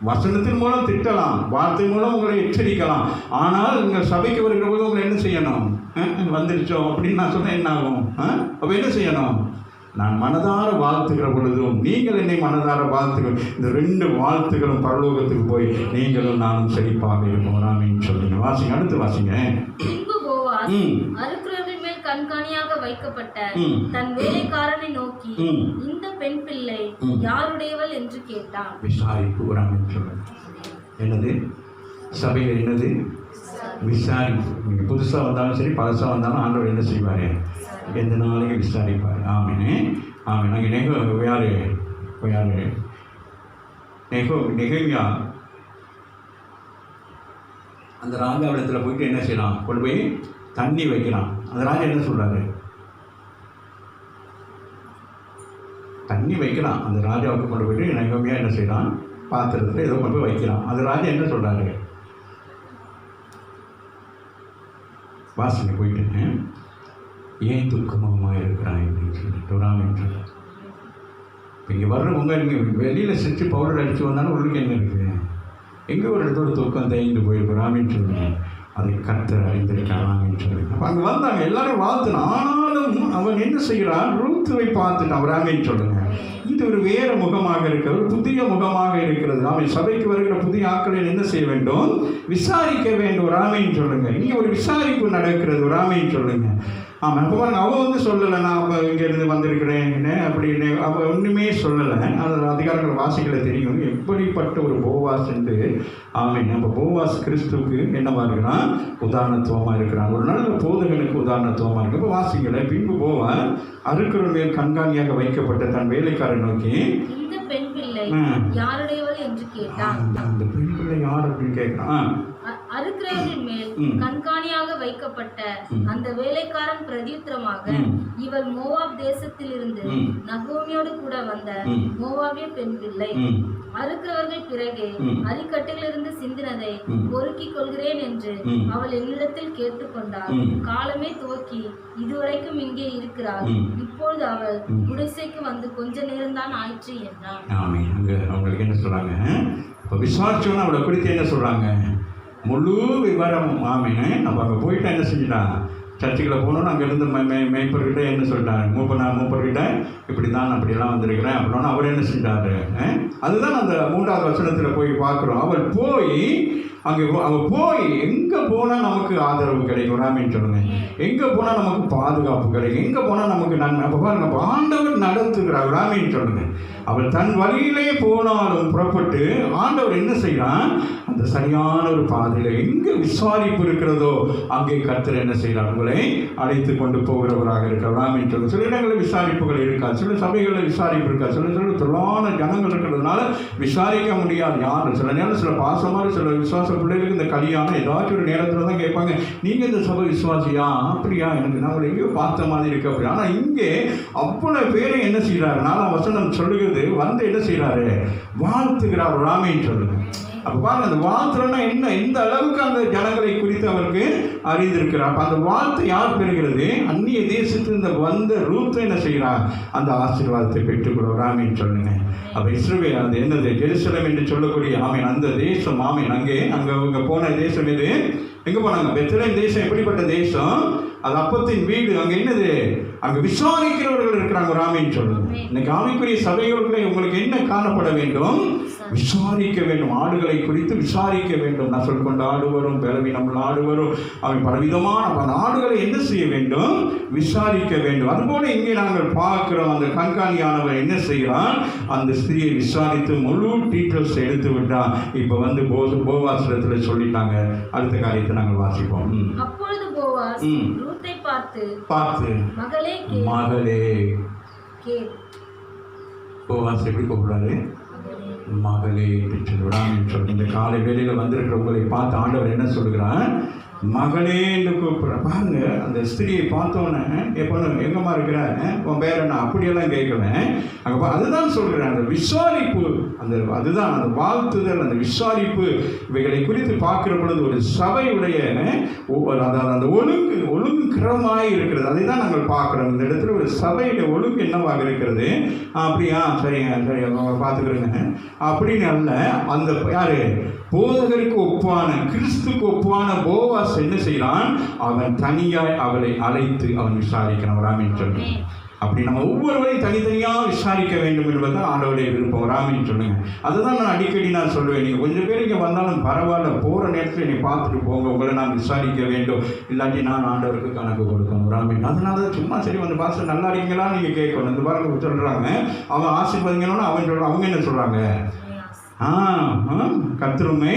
வசனத்தின் மூலம் திட்டலாம், வார்த்தை மூலம் உங்களை எச்சரிக்கலாம். ஆனால் உங்கள் சபைக்கு வருகிற போது உங்களை என்ன செய்யணும்? வந்துருச்சோம் அப்படின்னு நான் சொன்னேன், என்ன ஆகும்? அப்போ என்ன செய்யணும்? நான் மனதார வாழ்த்துகிற பொழுதும் நீங்கள் என்னை மனதார வாழ்த்துகள், இந்த 2 வாழ்த்துகளும் பரலோகத்துக்கு போய் நீங்களும் நானும் செழிப்பாக இருப்போம். ராமேன்னு சொல்லுங்க. வாசிங்க, அடுத்து வாசிங்க. அறுக்கிறவர்கள் மேல் கண்காணியாக வைக்கப்பட்ட தன் வேலைக்காரனை நோக்கி, இந்த பெண் பிள்ளை யாருடையவள் என்று கேட்டான். விசாரிப்பு. ராமேன்னு சொல்லுங்க. என்னது? சபையில் என்னது? விசாரிப்பு. நீங்கள் புதுசாக வந்தாலும் சரி, பழசாக வந்தாலும் ஆண்டவர் என்ன செய்வார்? எந்த நாளையும் விசாரிப்பார். ஆமீனே, ஆமீன். அங்கே நெகேமியா அந்த ராஜாவிடத்தில் போயிட்டு என்ன செய்யலாம்? கொண்டு போய் தண்ணி வைக்கிறான். அந்த ராஜா என்ன சொல்கிறாரு? தண்ணி வைக்கிறான். அந்த ராஜாவுக்கு கொண்டு போயிட்டு நெகேமியா என்ன செய்யலாம்? பாத்திரத்தில் ஏதோ கொண்டு போய் வைக்கிறான். அந்த ராஜா என்ன சொல்கிறாரு? வாசனை போயிட்டு, ஏன் துக்கமாக இருக்கிறான் அப்படின்னு சொல்லிட்டு ராமேன்னு சொல்கிறார். இங்கே வர்றவங்க நீங்கள் வெளியில் சிரிச்சு பவுடர் அடித்து வந்தாலும் உள்ளுக்கு என்ன இருக்குது? எங்கே ஒரு இடத்தோட தூக்கம் தேய்ந்து போயிருக்கும். ராமேன்னு சொல்லுங்கள். அதை கர்த்தர் அறிந்திருக்காரான்னு சொல்லுங்க. அப்போ அங்கே வந்தாங்க, எல்லாரும் வாழ்த்துனான். ஆனாலும் அவன் என்ன செய்கிறான்? ரூத்துவை பார்த்துட்டான். ராமேன்னு சொல்லுங்க. இது ஒரு வேறு முகமாக இருக்கிறது, ஒரு புதிய முகமாக இருக்கிறது. அவன் சபைக்கு வருகிற புதிய ஆட்களில் என்ன செய்ய வேண்டும்? விசாரிக்க வேண்டும். ராமேன்னு சொல்லுங்க. இங்கே ஒரு விசாரிப்பு நடக்கிறது. ராமேன்னு சொல்லுங்க. ஆமாம். அப்போ பாருங்க, அவள் வந்து சொல்லலை நான் அப்போ இங்கேருந்து வந்திருக்கிறேன் என்ன அப்படின்னு அவள் ஒன்றுமே சொல்லலை. அது அதிகாரங்கள் வாசிக்கல தெரியும் எப்படிப்பட்ட ஒரு போவாஸ் என்று. ஆமீன். நம்ம போவாஸ் கிறிஸ்துவுக்கு என்னவா இருக்கிறான்? உதாரணத்துவமாக இருக்கிறான். ஒரு நல்ல போதகனுக்கு உதாரணத்துவமாக இருக்கு. இப்போ வாசிக்கல. பின்பு போவான் அறுக்கிற மேல் கண்காணியாக வைக்கப்பட்ட தன் வேலைக்காரன் நோக்கி, இந்த பெண் பிள்ளை யாருடையவள் என்று கேட்டான். அந்த பெண் பிள்ளை யார் அப்படின்னு கேட்கிறான். அறுக்கிறவரின் மேல் கண்காணியாக வைக்கப்பட்ட அந்த வேலைக்காரன் பிரதியுத்தரமாக, இவள் மோவாப் தேசத்திலிருந்து நகோமியோடு கூட வந்த மோவாபிய பெண் பிள்ளை. அறுக்கிறவர்கள் பிறகு அரிக்கட்டிலிருந்து சிந்தினதை பொறுக்கிக் கொள்கிறேன் என்று அவள் என்னிடத்தில் கேட்டுக்கொண்டாள். காலமே துவக்கி இதுவரைக்கும் இங்கே இருக்கிறாள். இப்பொழுது அவள் குடிசைக்கு வந்து கொஞ்ச நேரம்தான் ஆயிற்று என்றான். அவங்களுக்கு என்ன சொல்றாங்க? இப்போ விசாரிச்சோன்னா அவளை குறித்து என்ன சொல்றாங்க? முழு விவரம். ஆமீன். நம்ம அங்கே போயிட்டு என்ன செஞ்சிட்டான்? சர்ச்சுக்குள்ள போகணுன்னு அங்கேருந்து மேய்ப்பர்கிட்ட என்ன சொல்லிட்டாங்க? மூப்பர்கிட்ட இப்படி தான் அப்படியெல்லாம் வந்திருக்கிறேன் அப்படின்னா அவர் என்ன செஞ்சார்? அதுதான் அந்த 3வது வசனத்தில் போய் பார்க்குறோம். அவள் போய் எங்கே போனால் நமக்கு ஆதரவு கிடைக்கும்? ராமின்னு சொல்லுங்க. எங்கே போனால் நமக்கு பாதுகாப்பு கிடைக்கும்? எங்கே போனால் நமக்கு நன்மை? அப்போ பாருங்க, ஆண்டவர் நடத்துகிறார். ராமின்னு சொல்லுங்க. அவள் தன் வழியிலே போனாலும் புறப்பட்டு ஆண்டவர் என்ன செய்யறான்? அந்த சரியான ஒரு பாதையில் எங்கே விசாரிப்பு இருக்கிறதோ அங்கே கர்த்தர் என்ன செய்யறார்? உங்களை அழைத்து கொண்டு போகிறவராக இருக்கிறார். ராமின்னு சொல்லுங்க. சில இடங்களில் விசாரிப்புகள் இருக்கா, சில சபைகளில் விசாரிப்பு இருக்கா, சில தொல்லான ஜனங்கள் இருக்கிறதுனால விசாரிக்க முடியாது யாரும். சில நேரம் சில பாசமாக சில விசுவாச பிள்ளைகளுக்கு இந்த கல்யாணம் ஏதாச்சும் ஒரு நேரத்தில் தான் கேட்பாங்க, நீங்கள் இந்த சபை விசுவாசியா? அப்படியா? எனக்கு நான் எங்கேயோ பார்த்த மாதிரி இருக்கு அப்படி. ஆனால் இங்கே அவ்வளோ பேரை என்ன செய்கிறாரு? 4ஆம் வசனம் சொல்லுகிறது, வந்து என்ன செய்கிறாரு? வாழ்த்துகிறார். ராமின்னு சொல்லுங்க. அப்போ பாருங்க, அந்த வாழ்த்துறோன்னா என்ன, எந்த அளவுக்கு அந்த ஜனங்களை குறித்து அவருக்கு அறிந்திருக்கிறார். அப்போ அந்த வாழ்த்து யார் பெறுகிறது? அந்நிய தேசத்திலிருந்து வந்த ரூத் என்ன செய்கிறார்? அந்த ஆசீர்வாதத்தை பெற்றுக்கொள்வார். ராமின்னு சொல்லுங்க. அப்போ இஸ்ரவேல் அந்த என்னது ஜெருசலேம் என்று சொல்லக்கூடிய ஆமீன் அந்த தேசம். ஆமீன். அங்கே போன தேசம் எது? எங்கே போனாங்க? பெத்லகேம் தேசம். எப்படிப்பட்ட தேசம்? அது அப்பத்தின் வீடு. அங்கே என்னது? அங்கே விசாரிக்கிறவர்கள் இருக்கிறாங்க. ராமின்னு சொல்லுங்க. இன்னைக்கு ஆவிக்குரிய சபைகளுக்குள்ளே உங்களுக்கு என்ன காணப்பட வேண்டும்? விசாரிக்க வேண்டும். ஆடுகளை குறித்து விசாரிக்க வேண்டும். நான் சொல்லிக்கொண்டு ஆடு வரும், பலவீனம் ஆடு வரும், அவன் பலவிதமான ஆடுகளை என்ன செய்ய வேண்டும்? விசாரிக்க வேண்டும். அதுபோல இங்கே நாங்கள் பார்க்கிறோம், அந்த கண்காணியானவர் என்ன செய்கிறான்? அந்த ஸ்திரியை விசாரித்து முழு டீட்டெயில்ஸ் எடுத்து விட்டான். இப்போ வந்து போவாசிரத்தில் சொல்லிட்டாங்க. அடுத்த காரியத்தை நாங்கள் வாசிப்போம். அப்பொழுது போவாஸ் ரூத்தை பார்த்து மகளே போவாஸ் எப்படி கூப்பிடுறாரு? மகளே என்று சொல்லுவாங்க. இந்த காலை வேளையில் வந்திருக்கிற உங்களை பார்த்து ஆண்டவர் என்ன சொல்லுகிறான்? மகளே என்று கூப்பிடுற. பாருங்க, அந்த ஸ்திரியை பார்த்தோன்னே எப்போ எங்கம்மா இருக்கிற உன் பேர் என்ன அப்படியெல்லாம் கேட்குவேன். அங்கே அதுதான் சொல்கிறேன், அந்த விசாரிப்பு, அதுதான் அந்த வாழ்த்துதல், அந்த விசாரிப்பு, இவைகளை குறித்து பார்க்கிற பொழுது ஒரு சபையுடைய அதாவது அந்த ஒழுங்கு கிரமமாய் இருக்கிறது. அதை தான் நாங்கள் பார்க்குறோம். இந்த இடத்துல ஒரு சபையுடைய ஒழுங்கு என்னவாக இருக்கிறது? அப்படியா, சரிங்க பார்த்துக்கிறேங்க அப்படின்னு அல்ல. அந்த யாரு? போதகருக்கு ஒப்பான, கிறிஸ்துக்கு ஒப்பான போவாஸ் என்ன செய்யறான்? அவன் தனியாய் அவளை அழைத்து அவன் விசாரிக்கிறான். ராமின்னு சொல்லி அப்படி நம்ம ஒவ்வொருவரையும் தனித்தனியாக விசாரிக்க வேண்டும் என்பது ஆண்டவருடைய விருப்பம். ராமின்னு சொல்லுங்க. அதுதான் நான் அடிக்கடி சொல்லுவேன். நீங்கள் கொஞ்சம் பேர் இங்கே வந்தாலும் பரவாயில்ல, போகிற நேரத்தில் என்னை பார்த்துட்டு போங்க, உங்களை நான் விசாரிக்க வேண்டும், இல்லாட்டி நான் ஆண்டவருக்கு கணக்கு கொடுக்கணும். ராமின். அதனால சும்மா சரி வந்து பாஸ்டர் நல்லா இருக்கீங்களா நீங்கள் கேட்கணும். இந்த பாருங்க சொல்கிறாங்க, அவன் ஆசீர்வதிங்கன்னு அவன் சொல்கிறான். அவங்க என்ன சொல்கிறாங்க? கர்த்தருமை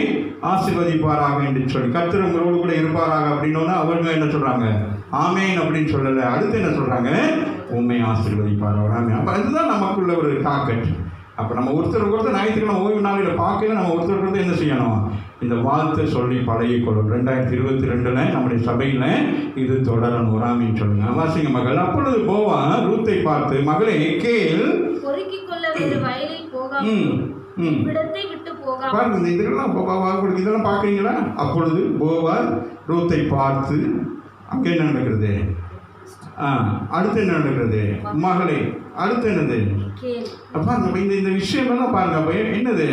ஆசீர்வதிப்பாராக என்று சொல்லி, கர்த்தர் உங்களோடு கூட இருப்பாராக அப்படின்னோன்னா அவங்க என்ன சொல்கிறாங்க? ஆமேன் அப்படின்னு சொல்லலை. அடுத்து என்ன சொல்கிறாங்க? உண்மை ஆசீர்வதிப்பாராக. ஆமேன். அப்போ அதுதான் நமக்குள்ள ஒரு டார்கெட். அப்போ நம்ம ஒருத்தருக்கு ஞாயிற்றுக்கிழமை ஓய்வு நாளில் பார்க்கல, நம்ம ஒருத்தருக்கு என்ன செய்யணும்? இந்த வாழ்த்தை சொல்லி பழகிக்கொள்ளும். 2022 நம்முடைய சபையில் இது தொடரணும். ராமின்னு சொல்லுங்க. வாசிங்க மகள். அப்பொழுது போவான் ரூத்தை பார்த்து, மகளே கேள், பொறுக்கிக் கொள்ள வேறு வயலில் போகாமல் இடத்தை விட்டு போகாமல். பாருங்க, இதெல்லாம் பார்க்குறீங்களா? அப்பொழுது போவார் ரூத்தை பார்த்து, அங்கே என்ன நடக்கிறது? அடுத்து என்ன நடக்கிறது? மகளே, அடுத்து என்னது? பாருங்க, இந்த விஷயமெல்லாம் பாருங்க. அப்ப என்னது?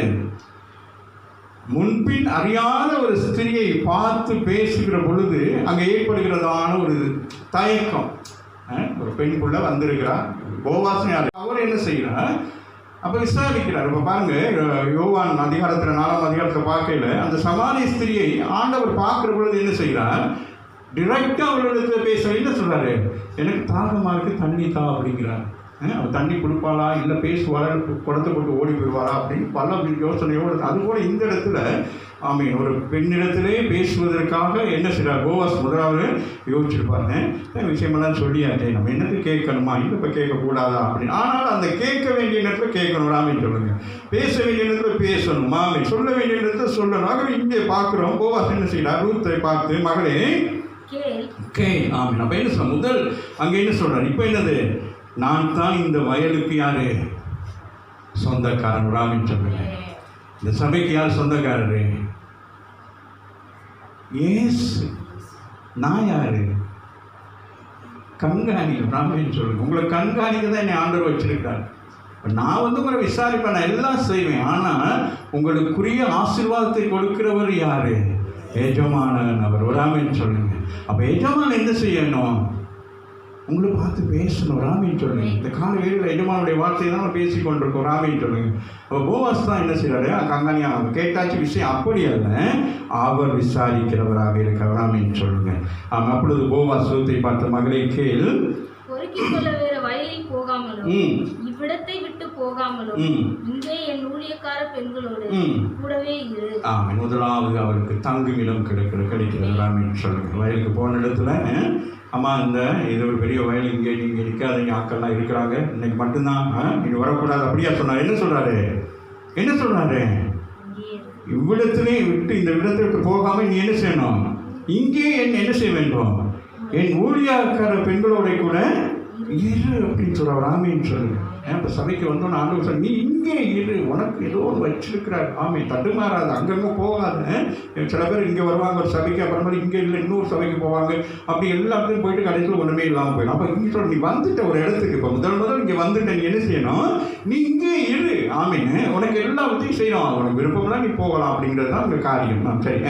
முன்பின் அறியாத ஒரு ஸ்திரியை பார்த்து பேசுகிற பொழுது அங்கே ஏற்படுகிறதான ஒரு தயக்கம். ஒரு பெண்குள்ள வந்திருக்கிறார். போவாஸ் யார்? அவர் என்ன செய்கிறார்? அப்போ விசாரிக்கிறார். இப்போ பாருங்க, யோவான் அதிகாரத்தில் 4ஆம் அதிகாரத்தில் பார்க்கல, அந்த சமாரிய ஸ்திரியை ஆண்டவர் பார்க்குற பொழுது என்ன செய்கிறார்? டிரெக்டாக அவர்களிடத்துல பேச என்ன சொல்கிறாரு, எனக்கு தாகமாக இருக்குது தண்ணி தான் அப்படிங்கிறார். அவள் தண்ணி கொடுப்பாளா இல்லை பேசுவாளா குடத்தை போட்டு ஓடி போயிடுவாளா அப்படின்னு பல யோசனையோடு. அதுபோல் இந்த இடத்துல ஆமீன் ஒரு பெண்ணிடத்திலே பேசுவதற்காக என்ன செய்கிறார் போவாஸ் முதலாவது யோசிச்சிருப்பாருங்க. விஷயமெல்லாம் சொல்லியாச்சே, நம்ம என்னது கேட்கணுமா, இல்லை இப்போ கேட்கக்கூடாதா அப்படின்னு. ஆனால் அந்த கேட்க வேண்டிய நேரத்தில் கேட்கணும். ராமின்னு சொல்லுங்க, பேச வேண்டிய நேரத்தில் பேசணும், மாமி சொல்ல வேண்டிய நேரத்தில் சொல்லணும். ஆகவே இங்கே பார்க்குறோம் போவாஸ் என்ன செய்யறார், ரூத்தை பார்த்து மகளே கேள். ஆமீன். அப்போ என்ன சொல்ல முதல் அங்கே என்ன சொல்கிறார், இப்போ என்னது, நான் தான் இந்த வயலுக்கு யாரு சொந்தக்காரன். ராமின்னு சொல்லுங்க, இந்த சபைக்கு யார் சொந்தக்காரரு, ஏசு. நான் யாரு, கண்காணி. ராமின்னு சொல்லுங்க, உங்களை கண்காணிக்க தான் என்னை ஆண்டவர் வச்சிருக்காரு. நான் உங்களை விசாரிப்பேன், நான் எல்லாம் செய்வேன். ஆனால் உங்களுக்குரிய ஆசீர்வாதத்தை கொடுக்கிறவர் யாரு, எஜமானன் அவர். ராமின்னு சொல்லுங்க. அப்போ எஜமானன் என்ன செய்யணும், உங்களை பார்த்து பேசணும். ராமின்னு சொல்லுங்க. இந்த கால வேளையில் எஜமானுடைய வார்த்தையை தான் பேசி கொண்டிருக்கோம். ராமின்னு சொல்லுங்க. அப்போ போவாஸ் தான் என்ன செய்யறாரு, கங்கானியா கேட்டாச்சு விஷயம் அப்படி அல்ல, அவர் விசாரிக்கிறவராக இருக்கிற. ராமின்னு சொல்லுங்க. அப்பொழுது போவாஸ் ரூத்தை பார்த்த மகளை கேள், பொறுக்கிக் கொள்ள வேற வயலில் போகாமலும் இவ்விடத்தை விட்டு போகாமலும் இங்கே என் ஊழியக்கார பெண்களோடு கூடவே இரு. முதலாவது அவருக்கு தங்குமிடம் கிடைக்கிறது. ராமின்னு சொல்லுங்க. வயலுக்கு போன இடத்துல அம்மா இந்த இது ஒரு பெரிய வயல், இங்கே நீங்கள் நிற்காதீங்க, ஆக்கள்லாம் இருக்கிறாங்க, இன்னைக்கு மட்டும்தான் நீங்கள் வரக்கூடாது அப்படியா சொன்னார். என்ன சொல்கிறாரு, இவ்விடத்திலே விட்டு இந்த விடத்தை விட்டு போகாமல் நீ என்ன செய்யணும், இங்கே என்ன செய்ய வேண்டும், என் ஊழியக்கார பெண்களோட கூட இரு அப்படின்னு சொல்கிறார். ராமின்னு சொல்லுங்க. இப்போ சபைக்கு வந்தோன்னு ஆண்டவர் சார் நீ இங்கே இரு, உனக்கு ஏதோ ஒன்று வச்சிருக்கிறார். ஆமே, தடுமாறாது, அங்கங்கே போகாது. சில பேர் இங்கே வருவாங்க ஒரு சபைக்கு, அப்புறமேல இங்கே இல்லை இன்னொரு சபைக்கு போவாங்க. அப்படி எல்லாத்தையும் போயிட்டு கடைசியில் ஒன்றுமே இல்லாமல் போயிடும். அப்போ இங்கே சொல்ல நீ வந்துட்ட ஒரு இடத்துக்கு, இப்போ முதல் இங்கே வந்துட்ட, நீ என்ன செய்யணும், நீ இங்கே இரு. ஆமீன்னு உனக்கு எல்லாத்தையும் செய்யணும், உனக்கு விருப்பம்லாம் நீ போகலாம் அப்படிங்கிறது தான் உங்கள் காரியம். சரி.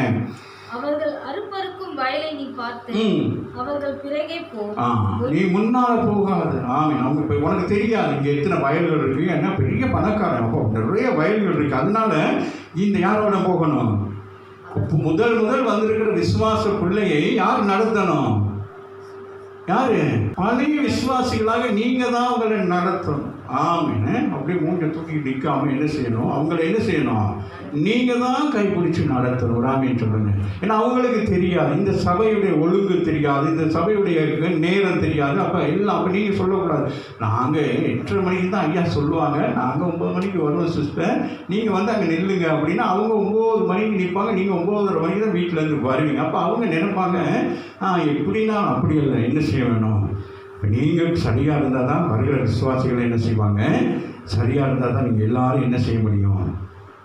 அவர்கள் அறுப்பறுக்கும் வயலை நீ பார்த்து அவர்கள் பிறகே போ, நீ முன்னால போகாது. ஆமீன். அவங்க இப்போ உனக்கு தெரியாது இங்கே எத்தனை வயல்கள் இருக்கு, என்ன பெரிய பணக்காரன், அப்போ நிறைய வயல்கள் இருக்கு. அதனால இந்த யாரோட போகணும், முதல் வந்திருக்கிற விசுவாச பிள்ளையை யார் நடத்தணும், யாரு, பழைய விசுவாசிகளாக நீங்க தான் அவங்களை நடத்தணும். ஆமீன்னு அப்படியே மூஞ்ச தூக்கி நிற்காம என்ன செய்யணும், அவங்களை என்ன செய்யணும், நீங்கள் தான் கைப்பிடிச்சு நடத்தணும். ராமின்னு சொல்லுங்க. ஏன்னா அவங்களுக்கு தெரியாது, இந்த சபையுடைய ஒழுங்கு தெரியாது, இந்த சபையுடைய நேரம் தெரியாது. அப்போ நீங்கள் சொல்லக்கூடாது, நாங்கள் 8:30 மணிக்கு தான் ஐயா சொல்லுவாங்க, நாங்கள் 9 மணிக்கு வருவோம் சிஸ்டர், நீங்கள் வந்து அங்கே நில்லுங்க அப்படின்னா அவங்க 9 மணிக்கு நிற்பாங்க, நீங்கள் 9:30 மணிக்கு தான் வீட்டிலேருந்து வருவீங்க. அப்போ அவங்க நினைப்பாங்க எப்படின்னா அப்படி இல்லை, என்ன செய்ய வேணும், இப்போ நீங்கள் சரியாக இருந்தால் தான் வருகிற விசுவாசிகளை என்ன செய்வாங்க, சரியாக இருந்தால் தான் நீங்கள் எல்லாரும் என்ன செய்ய முடியும்,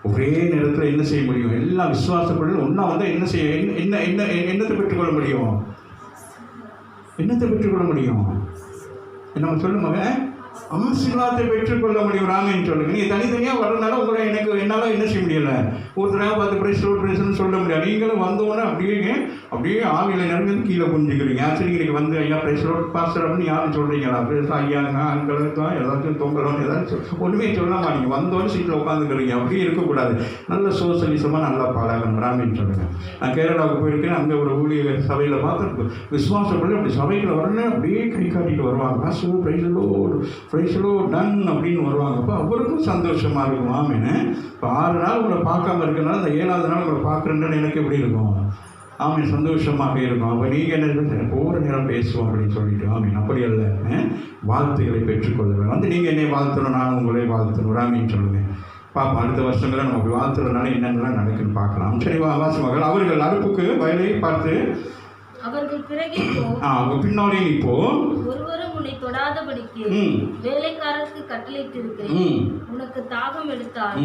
ஒரே நேரத்தில் என்ன செய்ய முடியும், எல்லா விசுவாசங்களும் ஒன்றா வந்து என்ன செய்ய என்னத்தை பெற்றுக்கொள்ள முடியும், நம்ம சொல்லுங்க, ஆசீர்வாதத்தை பெற்றுக்கொள்ள முடியும். ராமின்னு சொல்லுங்க. நீங்கள் தனித்தனியாக வரனால உங்களை என்னால் என்ன செய்ய முடியலை, ஒருத்தராக பார்த்து பிரேஸ்ன்னு சொல்ல முடியாது. நீங்களும் வந்தோன்னே அப்படியே ஆவியில் நிறந்து கீழே புரிஞ்சுக்கிறீங்க. சரி, நீங்கள் வந்து ஐயா பிரேஸ்லோட் பாஸ்டர் அப்படின்னு யாரும் சொல்கிறீங்களா, பிரேஸ் ஐயாங்க அங்களுக்கு தான் ஏதாச்சும் தொங்கலோன்னு ஏதாச்சும் ஒன்றுமே சொல்ல மாட்டீங்க, வந்தோன்னு சீட்டில் உட்காந்துக்கிறீங்க. அப்படியே இருக்கக்கூடாது, நல்ல சோசலிசமாக நல்லா பழகணும். ராமின்னு சொல்லுங்கள். நான் கேரளாவுக்கு போயிருக்கேன், அங்கே ஒரு ஊழிய சபையில் பார்த்து விசுவாசப்படி அப்படி சபையில் வரணும் அப்படியே கை காட்டிட்டு வருவாங்க, பாஸ்டர் பிரைஸ்லோ டன் அப்படின்னு வருவாங்க. அப்போ அவருக்கும் சந்தோஷமாக இருக்கும். ஆமீன்னு. இப்போ 6 நாள் உங்களை பார்க்காம இருக்கிறனால இந்த 7வது நாள் உங்களை பார்க்குறேன்னு எனக்கு எப்படி இருக்கும், ஆமீன், சந்தோஷமாக இருக்கும். அப்போ நீங்கள் என்ன ஒவ்வொரு நேரம் பேசுவோம் அப்படின்னு சொல்லிட்டு. ஆமீன். அப்படி அல்ல, வாழ்த்துக்களை பெற்றுக்கொள்ளுவேன். வந்து நீங்கள் என்னை வாழ்த்தணும், நான் உங்களே வாழ்த்தணும். ராமின்னு சொல்லுவேன். பார்ப்போம் அடுத்த வருஷங்கள்லாம் நம்ம அப்படி வாழ்த்துறதுனால என்னென்னலாம் நடக்குன்னு பார்க்கலாம். சரி, வாசி மகள். அவர்கள் அறுப்புக்கு வயலை பார்த்து அவர்கள் பிறகே போ, அவங்க பின்னாலே இப்போ ஒருவரும் உன்னை தொடாதபடிக்கு வேலைக்காரருக்கு கட்டளையிட்டிருக்கிறேன். உனக்கு தாகம் எடுத்தால்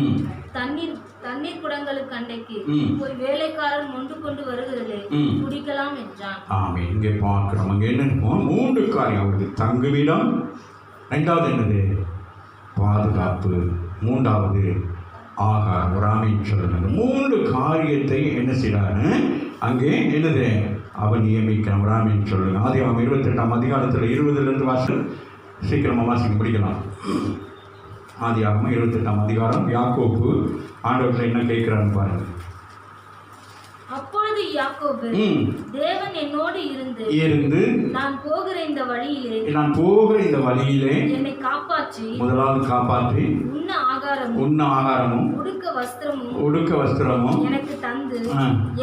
தண்ணீர் குடங்களுக்கு அண்டைக்கு போய் வேலைக்காரன் மொண்டு கொண்டு வருகிறதே குடிக்கலாம் என்றான். ஆமே. இங்கே பார்க்கிறோம், அங்கே என்ன 3 காரியம். அவருக்கு தங்குமிடம், 2வது என்னது பாதுகாப்பு, 3வது ஆகாரம். ராமின்னு சொல்லுங்க. 3 காரியத்தை என்ன செய்யறாரு அங்கே என்னது அவன் நியமிக்கிறான். ராமின்னு சொல்லுங்க. ஆதியாகமம் 28ஆம் அதிகாரத்தில் 20லிருந்து வாசல் சீக்கிரமாக வாசிக்க முடிக்கலாம். ஆதியாகமம் 28ஆம் அதிகாரம். யாக்கோபு ஆண்டவர்கிட்ட என்ன கேட்கிறான்னு பாருங்க. அப்பொழுது யாக்கோபு, தேவன் என்னோடு இருந்து நான் போகிற இந்த வழியிலே என்னை காப்பாற்றி, முதலாவது காப்பாற்றி, உண்ண ஆகாரமும் உடுக்க வஸ்திரமும் எனக்கு தந்து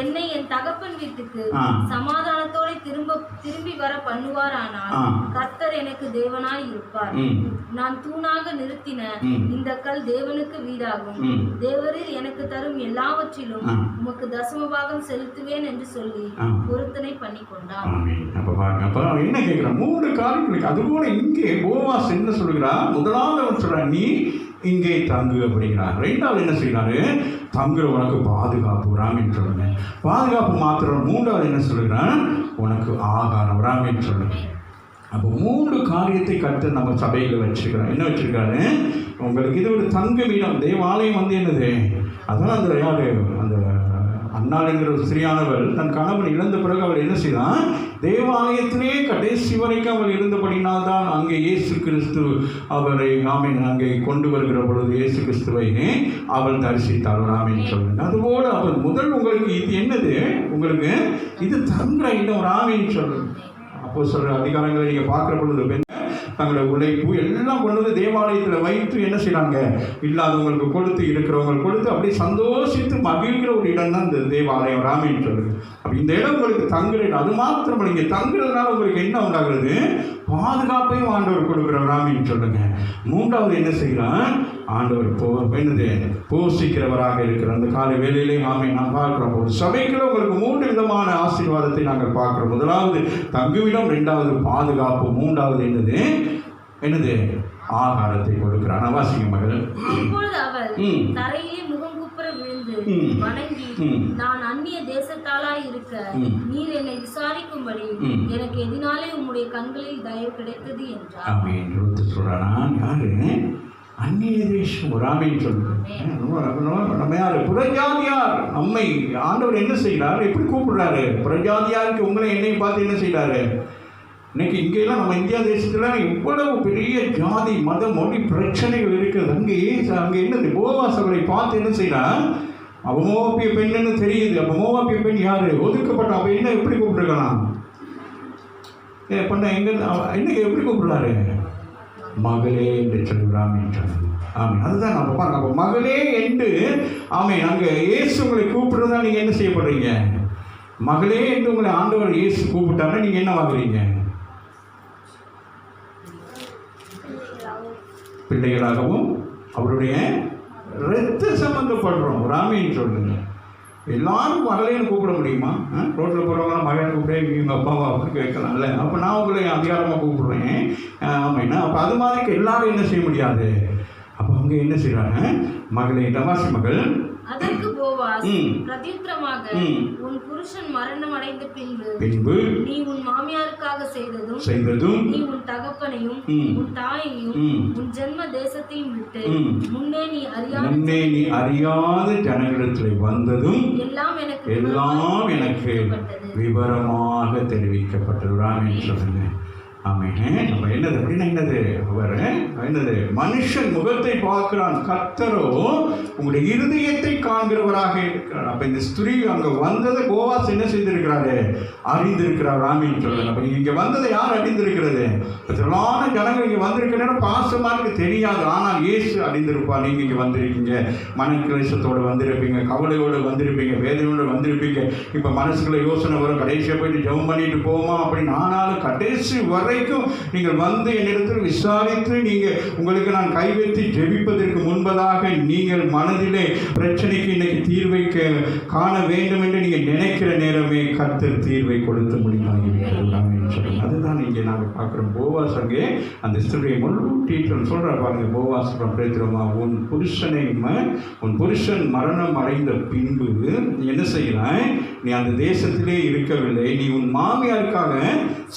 என்னை என் தகப்பன் வீட்டுக்கு சமாதானத்தோட திரும்பி வர பண்ணுவாரானால் கர்த்தர் எனக்கு தேவனாய் இருப்பார். நான் தூணாக நிறுத்தின இந்த கல் தேவனுக்கு வீடாகும். தேவரீர் எனக்கு தரும் எல்லாவற்றிலும் உமக்கு தசமபாகம் செலுத்துவேன் என்று சொல்லி பொருத்தனை பண்ணி கொண்டான். என்ன கேட்கிறான்? 3 காரியங்களுக்கு. அதுபோல இங்கே போவாஸ் என்ன சொல்கிறார்? முதலாவது அவர் சொல்றார், நீ இங்கே தங்கு அப்படிங்கிறார். 2வது என்ன செய்யறாரு? தங்குற உனக்கு பாதுகாப்பு ராமின்னு சொல்லுங்க. பாதுகாப்பு மாத்திரம். 3வது என்ன சொல்லுகிறான்? உனக்கு ஆகாரம் ராமின்னு சொல்லுங்க. அப்போ 3 காரியத்தை கருத்து நம்ம சபையில் வச்சிருக்கிறோம். என்ன வச்சிருக்காரு? உங்களுக்கு இது ஒரு தங்குமிடம். தேவாலயம் வந்து என்னது? அதான் அந்த யாரு அந்த அன்னாள் என்கிற ஒரு ஸ்திரியானவள் தன் கணவன் இழந்த பிறகு அவள் என்ன செய்தான்? தேவாலயத்திலே கடைசி வரைக்கும் அவள் இருந்தபடினால்தான் அங்கே இயேசு கிறிஸ்து அவரை அங்கே கொண்டு வருகிற பொழுது இயேசு கிறிஸ்துவை அவள் தரிசித்தாள் ராமின்னு சொல்லுங்க. அதுபோல அவள் முதல் உங்களுக்கு இது என்னது? உங்களுக்கு இது தங்குற இடம் ராமின்னு சொல்லுங்க. அப்போ சொல்ற அதிகாரங்களை நீங்கள் பார்க்குற பொழுது தங்களோட உழைப்பு எல்லாம் கொண்டு வந்து தேவாலயத்தில் வைத்து என்ன செய்கிறாங்க? இல்லாதவங்களுக்கு கொடுத்து, இருக்கிறவங்களுக்கு கொடுத்து அப்படியே சந்தோஷித்து மகிழ்கிற ஒரு இடம் தான் இந்த தேவாலயம் ராமின்னு சொல்லுது. அப்போ இந்த இடம் உங்களுக்கு தங்குற இடம். அது மாத்திரம் நீங்கள் தங்குறதுனால உங்களுக்கு என்ன உண்டாகிறது? பாதுகாப்பையும் ஆண்டவர் கொடுக்குற ராமின்னு சொல்லுங்க. 3வது என்ன செய்கிறான்? ஆண்டவர் என்னது? போஷிக்கிறவராக இருக்கிற அந்த காலை வேலையிலே நாம் பார்க்கிறோம். ஒரு சபைக்குள்ள உங்களுக்கு 3 விதமான ஆசீர்வாதத்தை நாங்கள் பார்க்கிறோம். முதலாவது தங்குமிடம், 2வது பாதுகாப்பு, 3வது என்னது? ஆகாரத்தை கொடுக்கிறான். வாசிங்க மகள். அப்பொழுது அவள் தரையிலே முகங்குப்புற விழுந்து வணங்கி, நான் அந்நிய தேசத்தாளாய் இருக்க நீர் என்னை விசாரிக்கும்படி எனக்கு எதினாலே உம்முடைய கண்களில் தயவு கிடைத்தது என்றார். ஆமென். சொல்றானா? யாரு? அந்நிய தேசம் ராமின்னு சொல்லுங்க. நம்ம யாரு? புறஜாதியார். நம்மை ஆண்டவர் என்ன செய்யறாரு? எப்படி கூப்பிடுறாரு? புறஜாதியாருக்கு உங்களை என்னையும் பார்த்து என்ன செய்யறாரு? இன்னைக்கு இங்கெல்லாம் நம்ம இந்தியா தேசத்தில் இவ்வளவு பெரிய ஜாதி மத மொழி பிரச்சனைகள் இருக்குது. அங்கே என்னது? போவாஸ் அவரை பார்த்து என்ன செய்யறான்? அவ மோவாபிய பெண்ணுன்னு தெரியுது. அப்போ மோவாபிய பெண் யாரு? ஒதுக்கப்பட்ட. அப்போ என்ன எப்படி கூப்பிட்டுருக்கலாம்? பண்ண எங்க இன்னைக்கு எப்படி கூப்பிடுறாரு? மகளே என்று சொல்லுறாமின்னு சொன்னாங்க. ஆமாம், அதுதான் நம்ம பாருங்க. அப்போ மகளே என்று ஆமாம் அங்கே இயேசு உங்களை கூப்பிடுறதா நீங்கள் என்ன செய்யப்படுறீங்க? மகளே என்று உங்களை ஆண்டவர் இயேசு கூப்பிட்டாருன்னா நீங்கள் என்ன வாங்குறீங்க? பிள்ளைகளாகவும் அவருடைய இரத்த சம்பந்தப்படுறோம் ராமின்னு சொல்லுங்க. எல்லாரும் மகளேன்னு கூப்பிட முடியுமா? ரோட்டில் போகிறவங்க மகன் கூப்பிட்டே எங்கள் அப்பாவை அப்படின்னு கேட்கலாம்ல. அப்போ நான் உங்களை அதிகாரமாக கூப்பிடுறேன். ஆமாம். அப்போ அது மாதிரி எல்லாரும் என்ன செய்ய முடியாது. அப்போ அவங்க என்ன செய்கிறாங்க? மகளே, தவாசி மகள். அதற்கு போவாஸ் பிரதியுத்தரமாக, உன் புருஷன் மரணம் அடைந்த பின்பு நீ உன் மாமியாருக்காக செய்ததும் நீ உன் தகப்பனையும் உன் தாயையும் உன் ஜென்ம தேசத்தையும் விட்டு முன்னே நீ அறியாத ஜனங்களிடத்தில் வந்ததும் எல்லாம் எனக்கு விவரமாக தெரிவிக்கப்பட்டது. ராமேன்னு சொல்லுங்க. ஆமாம். நம்ம என்னது அப்படின்னா என்னது? அவர் என்னது? மனுஷன் முகத்தை பார்க்கிறான், கர்த்தரோ உங்களுடைய இருதயத்தை காண்கிறவராக இருக்கிறார். அப்போ இந்த ஸ்திரீ அங்கே வந்ததை போவாஸ் என்ன செய்திருக்கிறாரு? அறிந்திருக்கிறார் ராமின்னு சொல்லுங்க. அப்போ நீங்கள் இங்கே வந்ததை யார் அறிந்திருக்கிறது? திரளான ஜனங்கள் இங்கே வந்திருக்கிறேன்னா பாசமாக தெரியாது. ஆனால் இயேசு அறிந்திருப்பார். நீங்கள் இங்கே வந்திருக்கீங்க, மன கிளேசத்தோடு வந்திருப்பீங்க, கவலையோடு வந்திருப்பீங்க, வேதனையோடு வந்திருப்பீங்க. இப்போ மனசுக்குள்ள யோசனை வரும், கடைசியாக போயிட்டு ஜெபம் பண்ணிட்டு போவோமா அப்படின்னு. ஆனாலும் கடைசி வரைக்கும் நீங்கள் வந்து என்னிடத்தில் விசாரித்து நீங்கள் உங்களுக்கு நான் கைவெத்தி ஜெபிப்பதற்கு முன்பதாக நீங்கள் மனதிலே பிரச்சனைக்கு இன்னைக்கு தீர்வை காண வேண்டும் என்று நீங்கள் நினைக்கிற நேரமே கர்த்தர் தீர்வை கொடுத்து முடிவாகிவிட்டது. அதுதான் இங்கே நாங்கள் பார்க்குறோம். போவாஸ் அங்கே அந்த ஸ்திரியை முழு டீச்சர் சொல்கிற பாருங்க. போவாஸ் பேதுருமா, உன் புருஷன் மரணம் அடைந்த பின்பு என்ன செய்கிறாய்? நீ அந்த தேசத்திலே இருக்கவில்லை. நீ உன் மாமியாருக்காக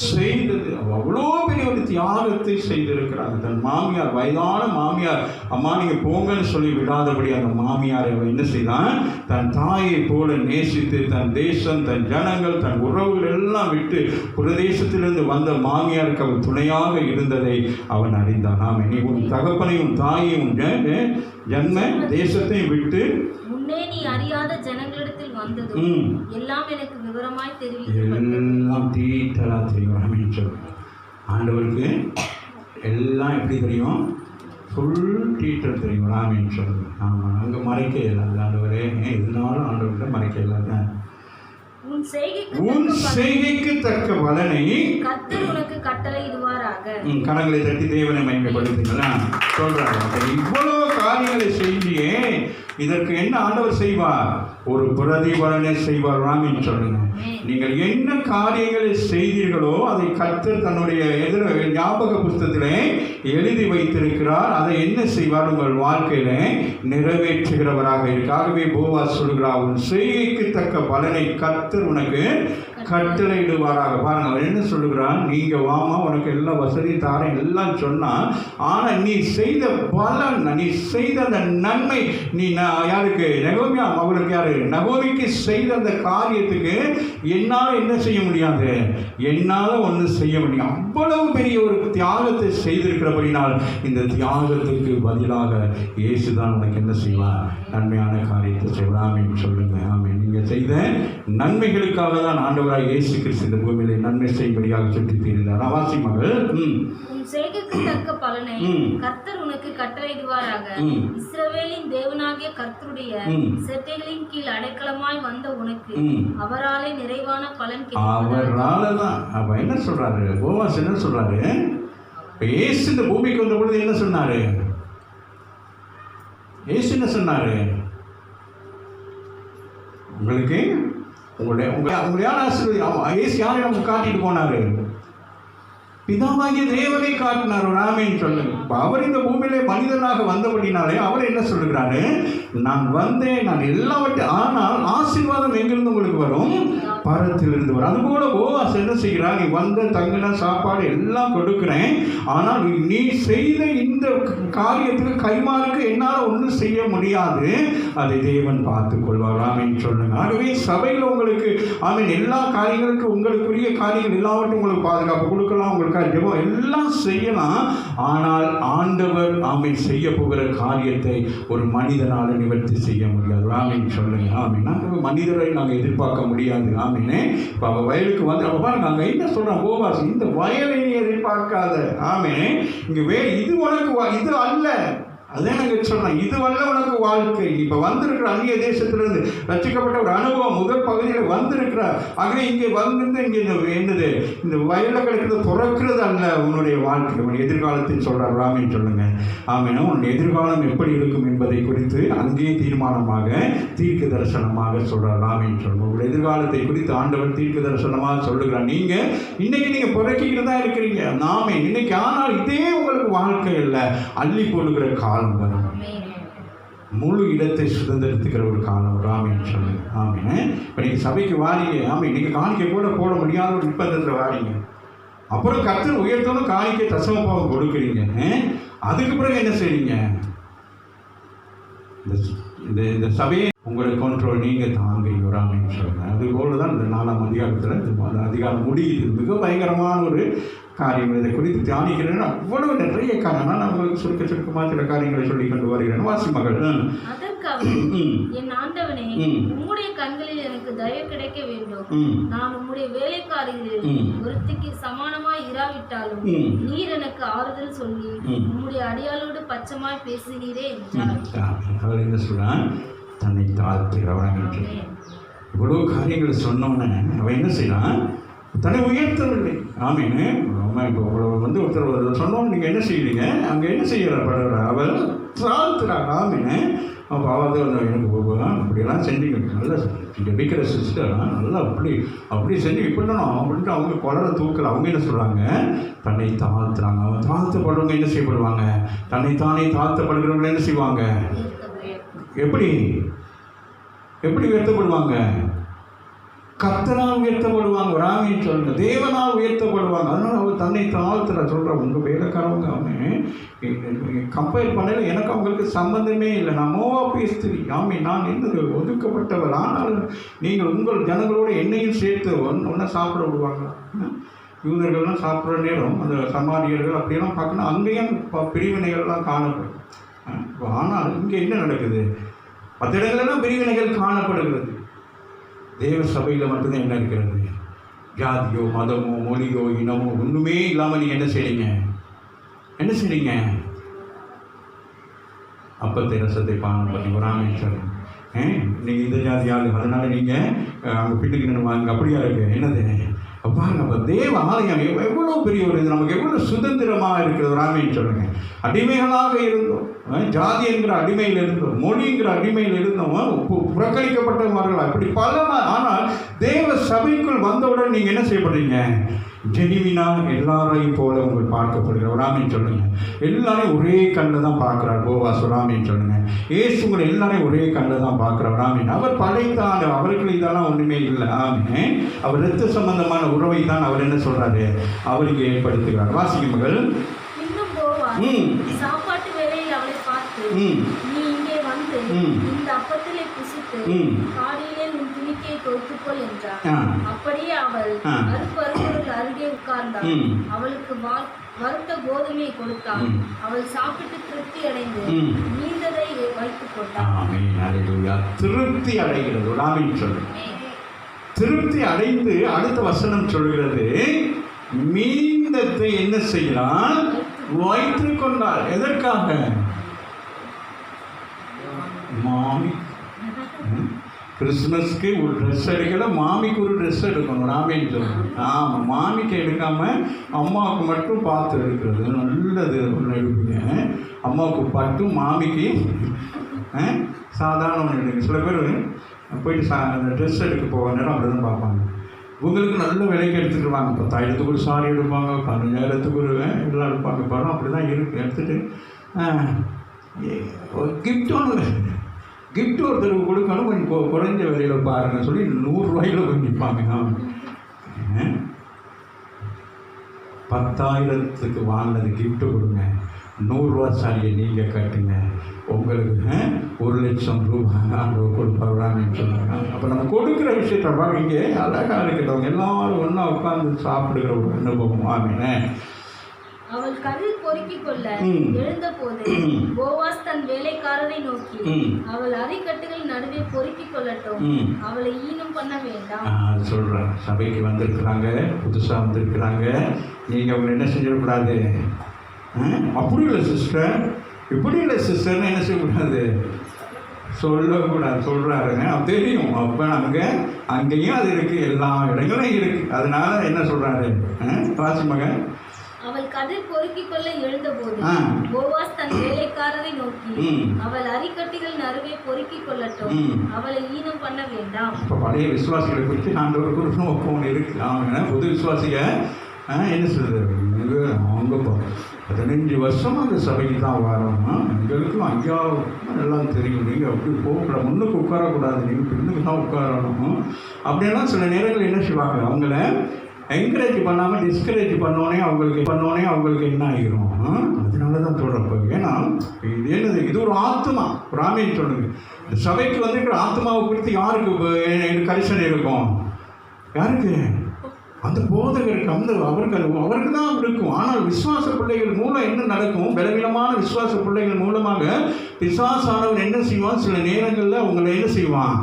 செய்தது அவ்வளோ பெரிய ஒரு தியாகத்தை செய்திருக்கிறாங்க. தன் மாமியார், வயதான மாமியார், அம்மா நீங்கள் போங்கன்னு சொல்லி விடாதபடி அந்த மாமியாரை என்ன செய்தான்? தன் தாயை போல நேசித்து தன் தேசம், தன் ஜனங்கள், தன் உறவுகள் எல்லாம் விட்டு பிரதேசத்திலிருந்து வந்த மாமியாருக்கு அவள் துணையாக இருந்ததை அவன் அறிந்தான். ஆமே. நீ உன் தகப்பனையும் தாயையும் ஜன்ம தேசத்தையும் விட்டு முன்னே நீ அறியாத ஜனங்களிடத்தில் வந்ததும் எல்லாம் எனக்கு விவரமாய் தெரிவிக்கப்பட்டது. எல்லாம் டீட்டெயிலாக தெரியும். ஆமென் சொல்லுங்க. ஆண்டவருக்கு எல்லாம் எப்படி தெரியும்? ஃபுல் டீட்டெயில் தெரியும். ஆமென் சொல்லுங்க. ஆமாம், அங்கே மறைக்க இல்லாது ஆண்டவரே, எதுனாலும் ஆண்டவர்கிட்ட மறைக்க இல்லாத. உன் செய்கைக்கு தக்க பலனை கர்த்தர் உனக்கு கட்டளையிடுவாராக. கரங்களை தட்டி தேவனை மகிமைப்படுத்துங்களா சொல்றாங்க. இவ்வளவு காரியங்களை செஞ்சியே இதற்கு என்ன ஆண்டவர் செய்வார்? ஒரு பிரதிபலனை செய்வார். ஆமென் சொல்லுங்க. நீங்கள் என்ன காரியங்களை செய்தீர்களோ அதை கர்த்தர் தன்னுடைய ஞாபக புஸ்தகத்திலே எழுதி வைத்திருக்கிறார். அதை என்ன செய்வார்? உங்கள் வாழ்க்கையில நிறைவேற்றுகிறவராக இருக்காகவே போவாஸ் சொல்கிறார், உன் செய்கைக்கு தக்க பலனை கர்த்தர் உனக்கு கட்டளையிடுவாராக. பாருங்க, அவர் என்ன சொல்லுகிறான்? நீங்க வாமா, உனக்கு எல்லா வசதி தாரேன் எல்லாம் சொன்னா, ஆனா நீ செய்த பலன், நீ செய்த அந்த நன்மை, நீ யாருக்கு? நகோமியா அவளுக்கு யாரு? நகோமிக்கு செய்த அந்த காரியத்துக்கு என்னால் என்ன செய்ய முடியாது? என்னால் ஒன்றும் செய்ய முடியும். அவ்வளவு பெரிய ஒரு தியாகத்தை செய்திருக்கிறபடினால் இந்த தியாகத்துக்கு பதிலாக இயேசுதான் உனக்கு என்ன செய்வார்? நன்மையான காரியத்தை செய்வார். ஆமென் சொல்லுங்க. ஆமென். நீங்கள் செய்த நன்மைகளுக்காக தான் ஆண்டவராய் இயேசு கிறிஸ்து இந்த பூமியிலே நன்மை செய்யும்படியாக சுற்றி தீர்ந்தார். அவாசி மகள் உன் செய்கைக்கு தக்க பலனை கர்த்தர் உனக்கு கட்டளையிடுவாராக. இஸ்ரவேலின் தேவனாகிய கர்த்தருடைய செட்டைகளின் கீழ் அடைக்கலமாய் வந்த உனக்கு அவராலே நிறைவான பலன் கிடைக்கும். அவரால தான். அப்ப என்ன சொல்றாரு போவாஸ்? என்ன சொல்றாரு? இயேசு இந்த பூமிக்கு வந்த பொழுது என்ன சொன்னாரு? இயேசு என்ன சொன்னாரு? உங்களுக்கு உங்களை யார் ஆசீர்வதி? இயேசு யாரை நமக்கு காட்டிட்டு போனாரு? பிதாவாகிய தேவனை காட்டினார். ஆமென் சொல்லுங்க. அவர் இந்த பூமியிலே மனிதனாக வந்தபடினாலே அவர் என்ன சொல்லுகிறாரு? நான் வந்தேன், நான் எல்லாவற்றையும், ஆனால் ஆசீர்வாதம் எங்கிருந்து உங்களுக்கு வரும்? பரத்திலிருந்து வரும். அதுபோல போவாஸ் என்ன செய்கிறார்? நீ வந்த தங்கின சாப்பாடு எல்லாம் கொடுக்குறேன், ஆனால் நீ செய்த இந்த காரியத்துக்கு கைமாறுக்கு என்னால் ஒன்றும் செய்ய முடியாது, அதை தேவன் பார்த்துக் கொள்வார். ஆமென் சொல்லுங்க. ஆகவே சபையில் உங்களுக்கு ஆமென் எல்லா காரியங்களுக்கும் உங்களுக்குரிய காரியங்கள் எல்லாவற்றும் உங்களுக்கு பாதுகாப்பு கொடுக்கலாம், உங்களுக்கு ஜெபம் எல்லாம் செய்யலாம். ஆனால் ஆண்டவர் ஆமென் செய்ய போகிற காரியத்தை ஒரு மனிதனால நிவர்த்தி செய்ய முடியாது. ஆமென் சொல்லுங்க. ஆமென். நாங்கள் மனிதரை நாங்கள் எதிர்பார்க்க முடியாது. ஆமெனே. இப்போ அவள் வயலுக்கு வந்து அப்போ பாருங்க, நாங்கள் என்ன சொல்கிறோம்? போவாஸ், இந்த வயலை எதிர்பார்க்காத. ஆமெனே. இங்கே இது உனக்கு இது அல்ல. அதே நாங்கள் சொல்கிறோம், இது வல்ல உனக்கு வாழ்க்கை. இப்போ வந்திருக்கிற அந்நிய தேசத்திலிருந்து ரசிக்கப்பட்ட ஒரு அனுபவம் முதல் பகுதியில் வந்திருக்கிறார். ஆகவே இங்கே வந்திருந்து இங்கே என்னது இந்த வயலில் கிடைக்கிறது பிறக்கிறது அல்ல உன்னுடைய வாழ்க்கை, உன் எதிர்காலத்தில் சொல்கிறார். ஆமென் சொல்லுங்க. ஆமெனா. உன் எதிர்காலம் எப்படி இருக்கும் என்பதை குறித்து அங்கேயே தீர்மானமாக தீர்க்க தரிசனமாக சொல்கிறார். ஆமென் சொல்லுங்க. உங்கள் எதிர்காலத்தை குறித்து ஆண்டவர் தீர்க்க தரிசனமாக சொல்லுகிறார். நீங்கள் இன்னைக்கு நீங்கள் பிறக்கிட்டு தான் இருக்கிறீங்க. நாமே இன்னைக்கு, ஆனால் இதே உங்களுக்கு வாழ்க்கை இல்லை, அள்ளி போடுகிற காலம் வரும். முழு இடத்தை சுதந்திரத்துக்கிற ஒரு காலம். ஆமென் சொல்லுங்க. ஆமென். இப்போ நீங்கள் சபைக்கு வாரீங்க. ஆமென். நீங்கள் காணிக்கை கூட போட முடியாத ஒரு நிர்பந்தத்தில் வாரீங்க. அப்புறம் கர்த்தர் உயர்த்தணும் காணிக்கை தசமபாவம் கொடுக்குறீங்க. அதுக்கு பிறகு என்ன செய்றீங்க? இந்த சபையை உங்களை கண்ட்ரோல் நீங்கள் தாங்குறீங்க. ஆமென் சொல்லுங்க. அதுபோல தான் இந்த 4ஆம் அதிகாரத்தில் இந்த அதிகாரம் முடியுது. மிக பயங்கரமான ஒரு காரியங்கள். இதை குறித்து தியானிக்கிறேன். அவ்வளவு நிறைய காரணம். நான் உங்களுக்கு சுருக்கமாக சில காரியங்களை சொல்லி கொண்டு வருகிறேன். வாசி மகள். என் ஆண்டவனே, உம்முடைய கண்களில் எனக்கு தயவு கிடைக்க வேண்டும். நான் உம்முடைய வேலைக்காரிகளில் ஒருத்திக்கு சமானமாய் இராவிட்டாலும் நீர் எனக்கு ஆறுதல் சொல்லி உம்முடைய அடியாளோடு பச்சமாய் பேசினீரே என்றார். அவர் என்ன சொல்றான்? தன்னை தாழ்த்துகிறவன். இவ்வளவு காரியங்களை சொன்னோன்னே அவன் என்ன செய்யறான்? தன்னை உயர்த்தவில்லை. ஆமீன். இப்போ வந்து ஒருத்தர் சொன்னோம், நீங்கள் என்ன செய்யறீங்க? அங்கே என்ன செய்யப்படுற? அவர் தாழ்த்துறாங்க. ஆமீன். அப்போ அவது எனக்கு அப்படியெல்லாம் செஞ்சீங்க, நல்லா ஜெபிக்கிற சிஸ்டர் நல்லா அப்படி செஞ்சு இப்படிலாம் அப்படின்ட்டு அவங்க குளரை தூக்கல. அவங்க என்ன சொல்கிறாங்க? தன்னை தாழ்த்துறாங்க. அவன் தாழ்த்தப்படுறவங்க என்ன செய்யப்படுவாங்க? தன்னைத்தானே தாழ்த்தப்படுகிறவங்க என்ன செய்வாங்க? எப்படி உயர்த்தப்படுவாங்க? கர்த்தரால் உயர்த்தப்படுவாங்க. ராமின்னு சொல்லுங்க. தேவனால் உயர்த்தப்படுவாங்க. அதனால் அவர் தன்னை தாழ்த்துற சொல்கிற உங்கள் வேலைக்காரவங்க அவன் கம்பேர் பண்ணல. எனக்கு அவங்களுக்கு சம்பந்தமே இல்லை. நான் மோவாபிய ஸ்திரீ. ஆமே, நான் என்னது ஒதுக்கப்பட்டவர். ஆனால் நீங்கள் உங்கள் ஜனங்களோடு என்னையும் சேர்த்து ஒன்றா சாப்பிட விடுவாங்க. யூதர்கள்லாம் சாப்பிட்ற நேரம் அந்த சமாரியர்கள் அப்படியெல்லாம் பார்க்கணும். அங்கேயும் பிரிவினைகள்லாம் காணப்படும். ஆனால் இங்கே என்ன நடக்குது? மற்ற இடங்கள்லாம் பிரிவினைகள் காணப்படுகிறது. தேவ சபையில் மட்டும்தான் என்ன இருக்கிறது? ஜாதியோ மதமோ மொழியோ இனமோ ஒன்றுமே இல்லாமல் நீங்கள் என்ன செய்றீங்க? அப்பத்தை ரசத்தை பானம் பண்ணி ராமேஸ்வரன் நீங்கள் இந்த ஜாதி ஆளு, அதனால் நீங்கள் அங்கே பின்னுக்கு வாங்க அப்படியா இருக்கு என்னது பாருங்க. அப்போ தேவ ஆலயம் எவ்வளோ பெரிய ஒரு இது, நமக்கு எவ்வளோ சுதந்திரமாக இருக்கிறது. ராமேன்னு சொல்லுங்க. அடிமைகளாக இருந்தோம், ஜாதி என்கிற அடிமையில் இருந்தோம், மொழிங்கிற அடிமையில் இருந்தோம், புறக்கணிக்கப்பட்டவர்கள் அப்படி பல. ஆனால் தேவ சபைக்குள் வந்தவுடன் நீங்கள் என்ன செய்யப்படுறீங்க? ஜெனிவினா எல்லாரையும் போல உங்கள் பார்க்கப்படுகிற ராமேன்னு சொல்லுங்க. எல்லாரையும் ஒரே கண்ணில் தான் பார்க்குறார் போவாஸ். ராமேன்னு சொல்லுங்க. ஏசு உங்களை எல்லாரையும் ஒரே கண்ணில் தான் பார்க்குறார். ராமேன் அவர் படைத்தார், அவருக்கு இதெல்லாம் ஒன்றுமே இல்லை. ஆமே அவர் இரத்த சம்பந்தமான உறவை தான் அவர் என்ன சொல்றாரு? அவருக்கு ஏற்படுத்துகிறார். வாசிக்க மகள். இன்னும் போவார் சாப்பாட்டு வேளையில் அவளை பார்த்து, நீ இங்கே வந்து இந்த அப்பத்திலே புசித்து காலையிலே உன் துணிக்கையை தொடுத்துக்கொள் என்றார். அப்படியே அவள் அருப்பருவர்கள் அருகே உட்கார்ந்தாள். அவளுக்கு வறுத்த கோதுமையை கொடுத்தாள். அவள் சாப்பிட்டு திருப்தி அடைந்து மீந்ததை வைத்துக் கொண்டாள். திருப்தி அடைகிறது. ராமின்னு சொல்லுங்க. திருப்தி அடைந்து அடுத்த வசனம் சொல்கிறது, மீந்தத்தை என்ன செய்யலாம்? வைத்துக் கொண்டார். எதற்காக? மாமி கிறிஸ்மஸ்க்கு ஒரு ட்ரெஸ் எடுக்கல, மாமிக்கு ஒரு ட்ரெஸ் எடுக்கணும். ராமேன்னு சொல்லணும். ஆமாம், மாமிக்கு எடுக்காமல் அம்மாவுக்கு மட்டும் பார்த்து எடுக்கிறது நல்லது. ஒன்று எடுப்பீங்க, அம்மாவுக்கு பட்டும் மாமிக்கு சாதாரண ஒன்று எடுங்க. சில பேர் போயிட்டு அந்த ட்ரெஸ் எடுக்க போக நேரம் அப்படி தான் பார்ப்பாங்க. உங்களுக்கு நல்ல விலைக்கு எடுத்துக்கிடுவாங்க. 10,000த்துக்கு ஒரு சாரி எடுப்பாங்க, 15,000த்துக்கு ஒரு எல்லாம் எடுப்பாங்க. படம் அப்படி தான் இருக்குது. எடுத்துகிட்டு கிஃப்ட் ஒருத்தருக்கு கொடுக்கணும், கொஞ்சம் குறைஞ்ச விலையில் பாருங்கள் சொல்லி 100 ரூபாயில் கொஞ்சம் நிற்பாங்க. 10,000த்துக்கு வாங்கினது கிஃப்ட்டு கொடுங்க, 100 ரூபா சாரியை நீங்கள் கட்டுங்க, உங்களுக்கு 1,00,000 ரூபாய் கொடுப்பாங்கன்னு சொன்னாங்க. அப்போ நம்ம கொடுக்குற விஷயத்தை பாருங்க. இங்கே அழகாக இருக்கிறவங்க எல்லாரும் ஒன்றா உட்கார்ந்து சாப்பிடுகிற ஒரு அனுபவம். ஆமீனே. அவள் கதிர் பொறுக்கிக் கொள்ள எழுந்த போது போவாஸ் தன் வேலைக்காரரை நோக்கி, அவள் அரிக்கட்டுகள் நடுவே பொறுக்கிக் கொள்ளட்டும், அவளை ஈனம் பண்ண வேண்டாம். சொல்றேன். சபைக்கு வந்திருக்கிறாங்க, புதுசாக வந்திருக்கிறாங்க, நீங்கள் அவங்க என்ன செஞ்சிடக்கூடாது? அப்படி இல்லை சிஸ்டர், இப்படி இல்லை சிஸ்டர்னு என்ன செய்யக்கூடாது? சொல்லக்கூடாது. சொல்கிறாருங்க, தெரியும். அப்போ நமக்கு அங்கேயும் அது இருக்குது, எல்லா இடங்களும் இருக்குது. அதனால என்ன சொல்கிறாரு ராசி மகன்? அவள் கதிர் பொறுக்கிக் கொள்ள எழுந்தபோது போவாஸ் தன் வேலைக்காரரை நோக்கி, அவள் அரிக்கட்டுகள் நடுவே பொறுக்கிக் கொள்ளட்டும், அவளை ஈனம் பண்ண வேண்டாம். இப்போ பழைய விசுவாசிகளை குறித்து ஆண்டவருக்கு ஒரு ஒப்பம் இருக்கு. அவங்க புது விசுவாசிக என்ன சொல்றது? அவங்க 15 வருஷமாக அந்த சபைக்கு தான் வரோம்னா எங்களுக்கும் அங்கேயாவது எல்லாம் தெரியும். நீங்கள் அப்படி போகக்கூடாது, முன்னுக்கு உட்காரக்கூடாது, நீங்கள் பின்னுக்கு தான் உட்காரணும். அப்படியெல்லாம் சில நேரங்கள் என்ன செய்வாங்க? அவங்கள என்கரேஜ் பண்ணாமல் டிஸ்கரேஜ் பண்ணோன்னே அவங்களுக்கு என்ன ஆகிரும்? அதனால தான் சொல்கிறப்ப. ஏன்னா இது என்னது? இது ஒரு ஆத்மா. ராமேன்னு சொல்லுங்க. இந்த சபைக்கு வந்துருக்கிற ஆத்மாவை குறித்து யாருக்கு கரிசனை இருக்கும்? யாருக்கு? அந்த போதகருக்கு, அவருக்கு தான் இருக்கும். ஆனால் விசுவாச பிள்ளைகள் மூலம் என்ன நடக்கும்? பலவீனமான விசுவாச பிள்ளைகள் மூலமாக பிசாசானவன் என்ன செய்வான்? சில நேரங்களில் அவங்களை என்ன செய்வான்?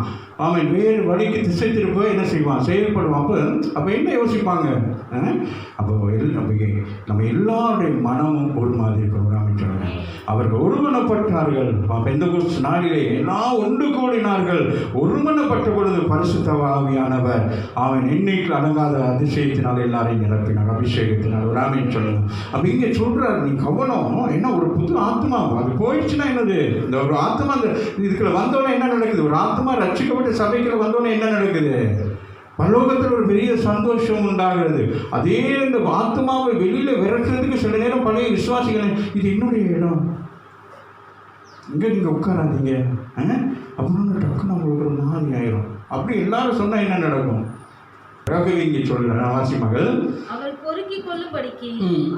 அவன் வேறு வழிக்கு திசை திருப்ப என்ன செய்வான்? செயல்படுவான். அப்போ என்ன யோசிப்பாங்க? அப்போ நம்ம எல்லாருடைய மனமும் ஒரு மாதிரி இருக்கும். அவர்கள் ஒருமனப்பட்டார்கள். பெந்தெகோஸ்து நாளிலே எல்லாம் ஒன்று கூடினார்கள். ஒருமனப்பட்ட பொழுது பரிசுத்த ஆவியானவர் அவன் எண்ணிக்கையில் அடங்காத அதிசயத்தினால் எல்லாரையும் நிரப்பினார், அபிஷேகத்தினால். ஒரு ஆமீன் சொல்லணும். அப்போ இங்கே சொல்கிறார், நீ கவனம். என்ன ஒரு புது ஆத்மா அது போயிடுச்சுன்னா என்னது? இந்த ஒரு ஆத்மா அந்த இதுக்குள்ள வந்தோடனே என்ன நடக்குது? ஒரு ஆத்மா ரட்சிக்கப்பட்ட சபைக்குள்ள வந்தோடனே என்ன நடக்குது? பரலோகத்தில் ஒரு பெரிய சந்தோஷம் உண்டாகிறது. அதே இந்த ஆத்மாவை வெளியில் விரட்டுறதுக்கு சில நேரம் பழைய விசுவாசிகள், இது என்னுடைய இடம், இங்கே நீங்கள் உட்காராதீங்க அப்படின்னு டக்குன்னு அவங்களுக்கு ஒரு மாதிரி ஆயிரும். அப்படி எல்லாரும் சொன்னால் என்ன நடக்கும்? இங்கே சொல்கிறேன் வாசி மகள். அவள் பொறுக்கிக் கொள்ளும்படிக்கு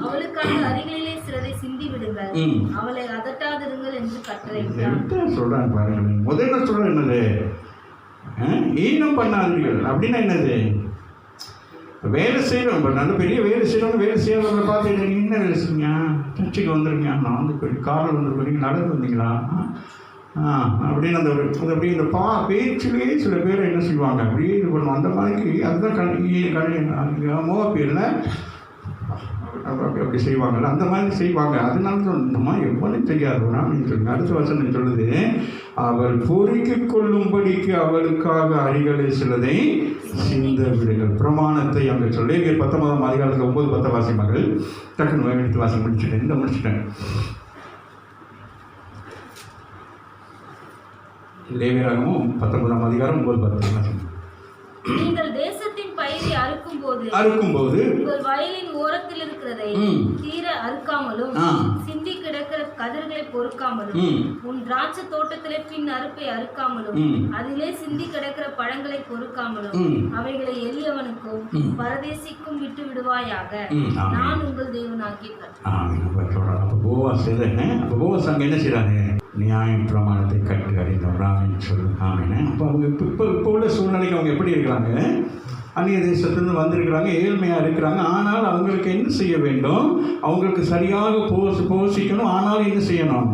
அவளுக்காக அருகிலே சிலரை சிந்தி விடுங்கள், அவளை அதட்டாதிருங்கள் என்று கட்டளையிட்டார். சொல்கிறான் பாருங்கள். முதல்ல சொல்கிறேன் என்னது? ஈனம் பண்ணாதீர்கள் அப்படின்னா என்னது? வேலை செய்கிறோம். இப்போ நல்ல பெரிய வேலை செய்கிறோம். வேலை செய்யறவங்களை பார்த்து நீங்கள் என்ன வேலை செய்யுங்க? சர்ச்சைக்கு வந்துருங்க, நான் வந்து காரில் வந்துருக்கீங்க, நடந்து வந்தீங்களா, அப்படின்னு அந்த ஒரு அது அப்படியே இந்த பேச்சிலேயே சில பேர் என்ன செய்வாங்க, அப்படியே இது பண்ணுவோம். அந்த மாதிரி அதுதான் மோவாபியரில் அப்படி செய்வாங்கல்ல, அந்த மாதிரி செய்வாங்க. அதனால சொன்னோமா எவ்வளவு தெரியாது அப்படின்னு சொல்லுங்க. அடுத்த வசனம் சொல்லுது, அவள் பொறுக்கிக் கொள்ளும்படிக்கு அவளுக்காக அரிகளை சிலதை சிந்த விடுகள். பிரமாணத்தை அங்கே சொல்லி 19ஆம் அதிகாரத்தில் 9-10 வாசிமகள் டக்குன்னு எடுத்து வாசி முடிச்சுட்டேன். லேவியராகமும் 19ஆம் அதிகாரம் 9-10 வாசிமகள். நீங்கள் தேசத்தின் பயிரை அறுக்கும்போது உங்கள் வயலின் ஓரத்தில் இருக்கிறதை தீர அறுக்காமலும் சிந்தி கிடக்கிற கதிர்களை பொறுக்காமலும் உன் திராட்சை தோட்டத்திலே பின் அறுப்பை அறுக்காமலும் அதிலே சிந்தி கிடக்கிற பழங்களை பொறுக்காமலும் அவைகளை எளியவனுக்கும் பரதேசிக்கும் விட்டு விடுவாயாக. நான் உங்கள் தேவனாகிய கர்த்தர். போவாஸ் அங்கே என்ன செய்றாங்க, நியாயம் பிரமாணத்தை கட்டு அறிந்தவரான்னு சொல்லு. அப்போ அவங்க இப்போ உள்ள சூழ்நிலைக்கு அவங்க எப்படி இருக்கிறாங்க, அந்நிய தேசத்துலேருந்து வந்திருக்கிறாங்க, ஏழ்மையாக இருக்கிறாங்க. ஆனால் அவங்களுக்கு என்ன செய்ய வேண்டும், அவங்களுக்கு சரியாக போஷிக்கணும். ஆனாலும் என்ன செய்யணும்,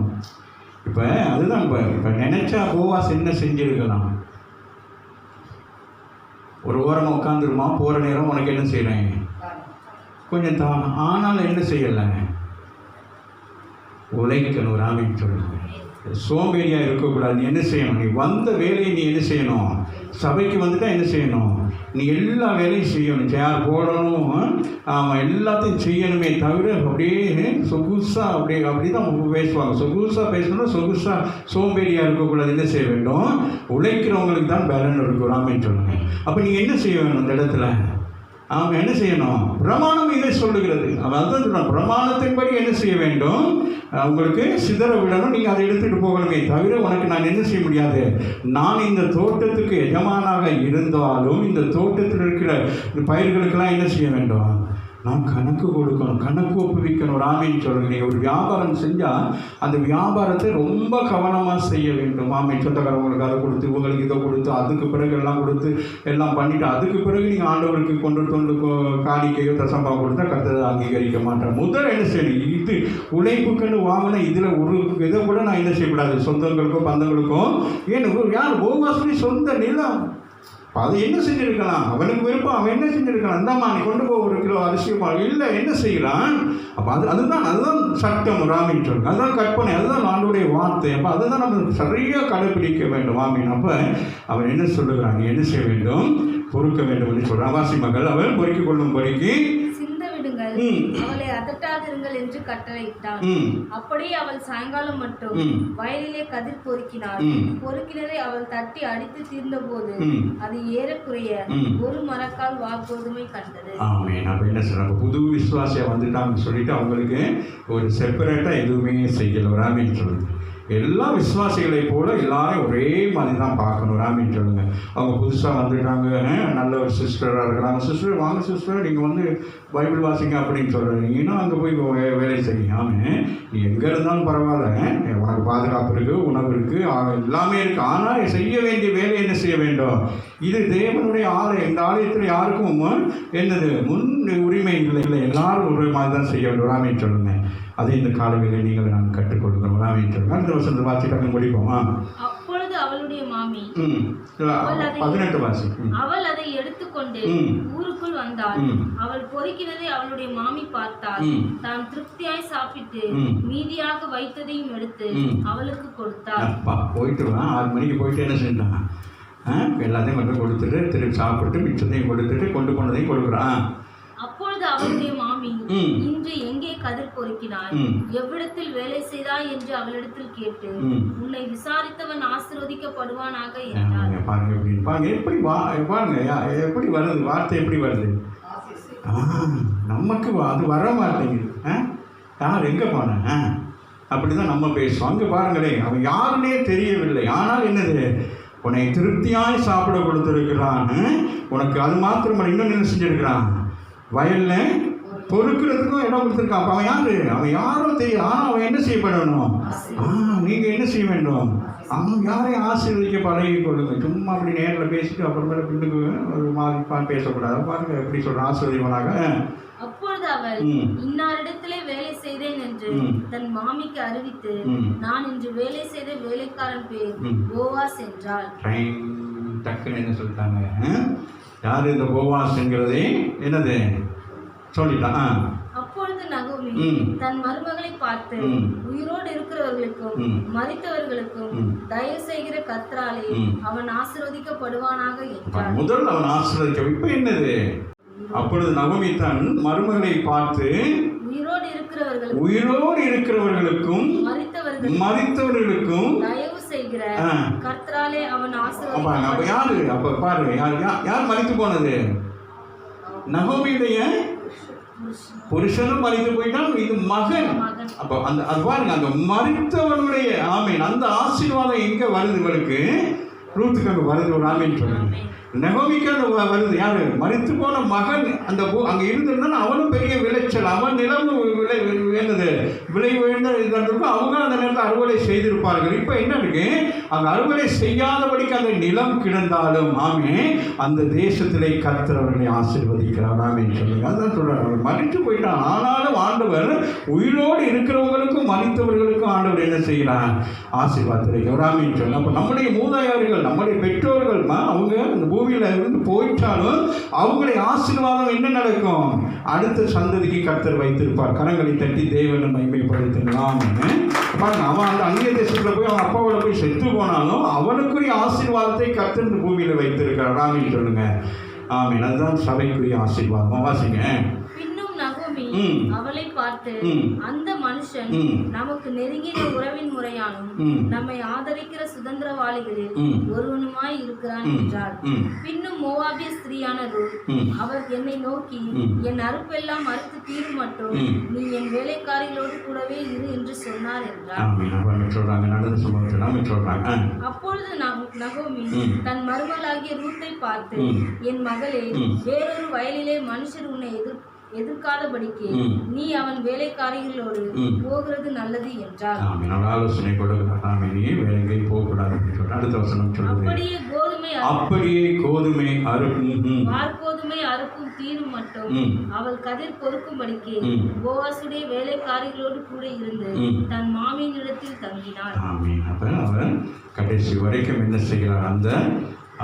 இப்போ அதுதான் இப்போ நினச்சா போவாஸ் என்ன செஞ்சிருக்கலாம், ஒரு ஓரமாக உட்காந்துருமா, போகிற நேரம் உனக்கு என்ன செய்கிறேன் கொஞ்சம் தான். ஆனாலும் என்ன செய்யலை, உழைக்கணும். ராமின்னு சொல்லுங்க, சோம்பேறியாக இருக்கக்கூடாது. நீ என்ன செய்யணும், நீ வந்த வேலையை நீ என்ன செய்யணும், சபைக்கு வந்துட்டா என்ன செய்யணும், நீ எல்லா வேலையும் செய்யணும். சேர் போடணும், ஆமாம், எல்லாத்தையும் செய்யணுமே தவிர அப்படியே சொகுசாக அப்படி தான் பேசுவாங்க. சொகுசாக பேசணும், சொகுசாக சோம்பேறியாக இருக்கக்கூடாது. என்ன செய்ய வேண்டும், உழைக்கிறவங்களுக்கு தான் பலன் இருக்கும். ராமின்னு சொல்லுங்க. அப்போ நீங்கள் என்ன செய்ய வேணும் அந்த இடத்துல, அவன் என்ன செய்யணும், பிரமாணம் இதை சொல்லுகிறது. அவன் அதுதான் சொல்கிறான், பிரமாணத்தின்படி என்ன செய்ய வேண்டும், உங்களுக்கு சிதற விடணும், நீங்கள் அதை எடுத்துகிட்டு போகணுமே தவிர உனக்கு நான் என்ன செய்ய முடியாது. நான் இந்த தோட்டத்துக்கு எஜமானாக இருந்தாலும் இந்த தோட்டத்தில் இருக்கிற பயிர்களுக்கெல்லாம் என்ன செய்ய வேண்டும், நான் கணக்கு கொடுக்கணும், கணக்கு ஒப்புவிக்கணும். ராமின்னு சொல்லுங்க. நீங்கள் ஒரு வியாபாரம் செஞ்சால் அந்த வியாபாரத்தை ரொம்ப கவனமாக செய்ய வேண்டும். சொந்தக்காரவங்களுக்கு அதை கொடுத்து, இவங்களுக்கு இதை கொடுத்து, அதுக்கு பிறகு எல்லாம் கொடுத்து எல்லாம் பண்ணிவிட்டு அதுக்கு பிறகு நீங்கள் ஆண்டவருக்கு கொண்டு காணிக்கையோ தசம்பாக கொடுத்தா கர்த்தர் அங்கீகரிக்க மாட்டேன். முதல்ல என்ன செய்யணும், இது உழைப்புக்குன்னு வாங்கினா இதில் ஒரு இதை கூட நான் என்ன செய்யக்கூடாது, சொந்தங்களுக்கோ பந்தங்களுக்கோ. ஏன்னு யார் போவாஸ்லி சொந்த நிலம், அது என்ன செஞ்சுருக்கலாம், அவனுக்கு விருப்பம், அவன் என்ன செஞ்சுருக்கலாம், இந்தாம்மா நீ கொண்டு போக 1 கிலோ அரிசியமா இல்லை, என்ன செய்கிறான். அப்போ அதுதான் சட்டம். ராமின்னு சொல்லுங்க, அதுதான் கற்பனை, அதுதான் ஆண்டோடைய வார்த்தை. அப்போ அதுதான் நம்ம சரியாக கடைபிடிக்க வேண்டும். ஆமீன். அப்போ அவன் என்ன சொல்லுகிறான், நீ என்ன செய்ய வேண்டும், பொறுக்க வேண்டும் என்று சொல்கிறான். வாசி மகள் அவள் பொறுக்கிக் கொள்ளும்படிக்கு அவளை அதட்டாதிருங்கள் என்று கட்டளையிட்டான். அப்படியே அவள் சாயங்காலம் மட்டும் வயலிலே கதிர் பொறுக்கினதை அவள் தட்டி அடித்து தீர்ந்த போது அது ஏறக்குறைய 1 மரக்கால் வாக்கோதுமை கண்டது. என்ன சொல்றாங்க, புது விசுவாசியா வந்துட்டான்னு சொல்லிட்டு அவங்களுக்கு ஒரு செப்பரேட்டா எதுவுமே செய்யல. ராமின்னு சொல்லுங்க. எல்லா விசுவாசிகளை போல எல்லாரும் ஒரே மாதிரி தான் பார்க்கணும். ராமின்னு சொல்லுங்க. அவங்க புதுசாக வந்துட்டாங்க, நல்ல ஒரு சிஸ்டராக இருக்கிறாங்க, சிஸ்டர் வாங்க சிஸ்டர் நீங்கள் வந்து பைபிள் வாசிங்க அப்படின்னு சொல்கிறேன். நீங்களும் அங்கே போய் வேலை செய்யாமல் நீ எங்கே இருந்தாலும் பரவாயில்ல, உனக்கு பாதுகாப்பு இருக்குது, உணவு இருக்குது, எல்லாமே இருக்குது. ஆனால் செய்ய வேண்டிய வேலை என்ன செய்ய வேண்டும், இது தேவனுடைய ஆலயம். இந்த ஆலயத்தில் யாருக்கும் என்னது முன் உரிமை இல்லை, எல்லாரும் ஒரு மாதிரி தான் செய்ய வேண்டும். ராமின்னு சொல்லுங்க. அதை இந்த காலவேளை நீங்கள் நான் கற்றுக் கொடுக்கணும். ராமின்னு சொல்லுங்க. அடுத்த வருஷம் வாசிட்டாங்க முடிப்போமா. அப்பொழுது அவளுடைய மாமி 18 வாசி. அவள் அதை எடுத்துக்கொண்டு ஊருக்குள் வந்தாள். அவள் பொறுக்கினதை அவளுடைய மாமி பார்த்தாள். தான் திருப்தியாய் சாப்பிட்டு மீதியாக வைத்ததையும் எடுத்து அவளுக்கு கொடுத்தாள். போயிட்டு 6 மணிக்கு போயிட்டு என்ன செஞ்சான், எல்லாத்தையும் மட்டும் கொடுத்துட்டு திருப்பி சாப்பிட்டு மிச்சத்தையும் கொடுத்துட்டு கொண்டு போனதையும் கொடுக்குறான். அப்பொழுது அவளுடைய மாமி, இன்று எங்கே கதிர் பொறுக்கினாய், எவ்விடத்தில் வேலை செய்தாய் என்று அவளிடத்தில் கேட்டு, உன்னை விசாரித்தவன் ஆசீர்வதிக்கப்படுவானாக என்றார். பாருங்க எப்படி எப்படி வருது வார்த்தை, எப்படி வருது, நமக்கு அது வர மாட்டேங்குது. யார் எங்கே போன அப்படிதான் நம்ம பேசுவோம். அங்கே பாருங்களே, அவன் யாருன்னே தெரியவில்லை. ஆனால் என்னது, உன்னை திருப்தியாய் சாப்பிட கொடுத்துருக்கிறான். உனக்கு அது மாத்திரம் இன்னும் என்ன செஞ்சிருக்கிறான், வயலில் பொறுக்கிறதுக்கும் இடம் கொடுத்துருக்கான். அப்போ அவன் யாரும் தெரியும். ஆனால் அவன் என்ன செய்யப்படணும், நீங்கள் என்ன செய்ய வேண்டும், அவன் யாரையும் ஆசீர்வதிக்க பழகி கொள்ளுங்க. சும்மா அப்படி நேரில் பேசிட்டு அப்புறமேல பின்னுக்கு ஒரு மாதிரி பேசக்கூடாது. பாருங்க எப்படி சொல்கிறான், ஆசீர்வதிவனாக. அப்பொழுது அவள் மகள் இன்னாரிடத்திலே வேலை செய்தேன் என்று தன் மாமிக்கு அறிவித்து, நான் இன்று வேலை செய்த வேலைக்காரன் பேர் போவாஸ் என்றாள். டக்குன்னு என்ன சொல்லிட்டாங்க, யார் இந்த போவாஸ்ங்கிறதே என்னது சொல்லிட்டான். அப்பொழுது நகோமி தன் மருமகளை பார்த்து, உயிரோடு இருக்கிறவர்களுக்கும் மரித்தவர்களுக்கும் தயவு செய்கிற கர்த்தராலே அவன் ஆசீர்வதிக்கப்படுவானாக என்றார். முதல் அவன் ஆசீர்வதிக்க. இப்ப என்னது? அப்பொழுது நகோமி தன் மருமகளை பார்த்து, உயிரோடு இருக்கிறவர்களுக்கும் மரித்தவர்களுக்கும் தயவு செய்கிற கர்த்தராலே அவன் ஆசீர்வதிக்கப்படுவானாக. அப்ப யாரு? அப்ப பாருங்க, யார் மரித்து போனது? நகோமியுடைய புருஷனும் மறித்து போயிட்டான், இது மகன். அப்ப அந்த அது பாருங்க, அந்த மரித்தவனுடைய ஆமீன், அந்த ஆசீர்வாதம் எங்க வருது? இவளுக்கு ரூத்துக்கு அங்கே வருது ஒரு ஆமீன் சொல்லுங்க. நகோமிக்கு அந்த வருது யாரு? மரித்து போன மகன். அந்த அங்க இருந்திருந்தா அவனும் பெரிய விளைச்சல், அவன் நிலம் விலை உயர்ந்த இருக்கும். அவங்க அந்த நேரத்தில் அறுவடை செய்திருப்பார்கள். இப்போ என்ன இருக்கு? அங்கே அறுவடை செய்யாதபடிக்கு அந்த நிலம் கிடந்தாலும் ஆமே அந்த தேசத்திலே கர்த்தர் அவர்களை ஆசீர்வதிக்கிறார். ஆமேன்னு சொல்லுங்க. அதுதான் சொல்றாரு, அவர் மறித்து போயிட்டான். ஆனாலும் ஆண்டவர் உயிரோடு இருக்கிறவங்களுக்கும் மறித்தவர்களுக்கும் ஆண்டவர் என்ன செய்கிறார்? ஆசீர்வாதம். ஆமேன்னு சொல்லுங்க. அப்போ நம்முடைய மூதாதையர்கள், நம்முடைய பெற்றோர்கள் அவங்க அந்த பூமியில இருந்து போயிட்டாலும் அவங்களுடைய ஆசீர்வாதம் என்ன நடக்கும்? அடுத்த சந்ததிக்கு கர்த்தர் வைத்திருப்பார். கரங்களை தட்டி தேவனை மகிமைப்படுத்தலாம். அவன் அந்த அந்நிய தேசத்துல போய் அவன் அப்பாவோட போய் செத்து போனாலும் அவனுக்குரிய ஆசீர்வாதத்தை கர்த்தர் இந்த பூமியில வைத்திருக்கிறார். ஆமீன் சொல்லுங்க. ஆமீன். அதுதான் சபைக்குரிய ஆசீர்வாதம். வாசிங்க. அவளை பார்த்து, அந்த மனுஷன் நமக்கு நெருங்கின உறவின் முறையானும் நம்மை ஆதரிக்கிற சுதந்திரவாளிகளில் ஒருவனுமாய் இருக்கிறான் என்றார். பின்னும் மோவாபிய ஸ்திரீயான ரூத் அவர் என்னை நோக்கி, என் அறுப்பெல்லாம் அறுத்து தீரும் மட்டும் நீ என் வேலைக்காரிகளோடு கூடவே இரு என்று சொன்னார் என்றார். அப்பொழுது நகோமி தன் மருமகளாகிய ரூத்தை பார்த்து, என் மகளே, வேறொரு வயலிலே மனுஷர் உன்னை எதிர்க்காதபடிக்கு நீ அவன் வேலைக்காரிகளோடு போகிறது நல்லது என்றார். ஆலோசனை கொடுக்கிறார். அப்படியே கோதுமை வார்கோதுமை அறுப்பும் தீரும் மட்டும் அவள் கதிர் பொறுக்கும்படிக்கு போவாசுடைய வேலைக்காரிகளோடு கூட இருந்து தன் மாமியின் இடத்தில் தங்கினார். அவர் கடைசி வரைக்கும் என்ன செய்கிறார்?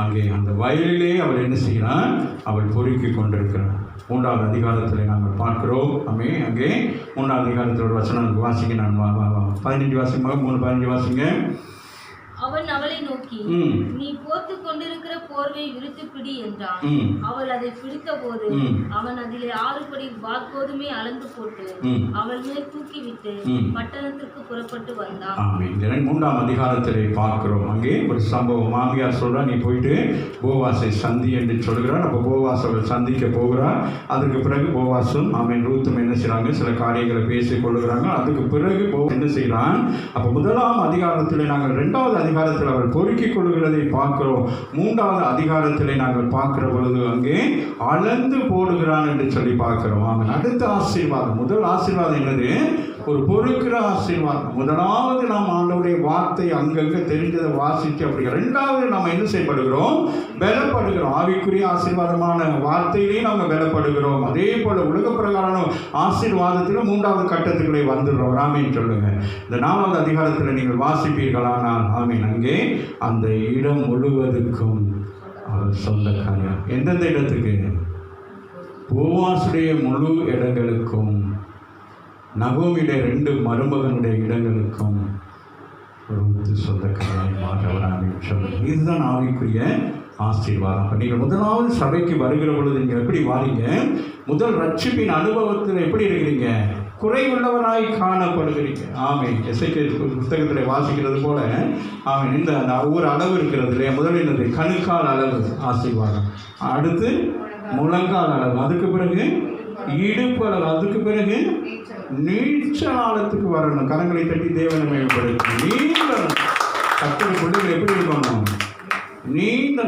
அங்கே அந்த வயலிலே அவள் என்ன செய்கிறார்? அவள் பொறுக்கி கொண்டிருக்கிறார். 3வது அதிகாரத்தில் நாங்கள் பார்க்கிறோம். அங்கே 3வது அதிகாரத்தில் வசனம் வாசிங்க. நான் 15 வாசிங்க. 3:15 வாசிங்க. அவன் அவளை நோக்கி, நீ போர்த்து கொண்டிருக்கிற போர்வை விரித்து பிடி என்றான். அவள் அதை பிடித்த போது அவன் அதிலே 6 படி வார்கோதுமை அளந்து போட்டு அவள் மேல் தூக்கிவிட்டு பட்டணத்திற்கு புறப்பட்டு வந்தான். 3ஆம் அதிகாரத்திலே பார்க்கிறோம். அங்கே ஒரு சம்பவம். மாமியார் சொல்றா, நீ போயிட்டு போவாசை சந்தி என்று சொல்கிறார். அப்போ போவாஸ் அவள் சந்திக்க போகிறார். அதுக்கு பிறகு போவாசும் ரூத்தும் என்ன செய்யறாங்க? சில காரியங்களை பேசிக் கொள்ளுகிறாங்க. அதுக்கு பிறகு என்ன செய்யறான்? அப்போ 1ஆம் அதிகாரத்திலே நாங்கள் 2வது அதிகாரத்தில் அவள் பொறுக்கிக் கொள்கிறதை பார்க்கிறோம். 3வது அதிகாரத்திலே நாங்கள் பார்க்கிற பொழுது அங்கே அளந்து போடுகிறான் என்று சொல்லி பார்க்கிறோம். அடுத்த ஆசீர்வாதம், முதல் ஆசீர்வாதம் என்னது? ஒரு பொறுக்கிற ஆசீர்வாதம். முதலாவது நாம் ஆண்டவருடைய வார்த்தை அங்கங்க தெரிஞ்சதை வாசிச்சு அப்படி. 2வது நாம் என்ன செய்யப்படுகிறோம்? பலப்படுகிறோம். ஆவிக்குரிய ஆசீர்வாதமான வார்த்தையிலேயே நம்ம பலப்படுகிறோம். அதே போல உலக பிரகாரம் ஆசீர்வாதத்திலும் 3வது கட்டத்துக்குள்ளே வந்துடுறோம். ஆமீன் சொல்லுங்க. இந்த 4வது அதிகாரத்தில் நீங்கள் வாசிப்பீர்களானால் ஆமீன், அங்கே அந்த இடம் முழுவதுக்கும் அவர் சொந்தக்காரர். எந்தெந்த இடத்துக்கு? போவாசுடைய முழு இடங்களுக்கும், நகோமியுடைய 2 மருமகனுடைய இடங்களுக்கும் சொந்தக்காரர் மாற்றவராக சொல்லுங்கள். இதுதான் ஆவிக்குரிய ஆசீர்வாதம். அப்போ நீங்கள் முதலாவது சபைக்கு வருகிற பொழுது நீங்கள் எப்படி வாரீங்க? முதல் ரட்சிப்பின் அனுபவத்தில் எப்படி இருக்கிறீங்க? குறைவுள்ளவராய் காணப்படுகிறீங்க. எசேக்கியேல் புத்தகத்தில் வாசிக்கிறது போல இந்த ஒவ்வொரு அளவு இருக்கிறது இல்லையா? முதல்ல என்னது? கணுக்கால் அளவு ஆசீர்வாதம், அடுத்து முழங்கால் அளவு, அதுக்கு பிறகு இடுப்பு அளவு, அதுக்கு பிறகு நீச்சலாளத்துக்கு வரணும். கரங்களை தட்டி தேவனை மேம்படுத்தி நீந்தணும். கர்த்தருடைய பிள்ளைகள் எப்படி இருக்கணும்?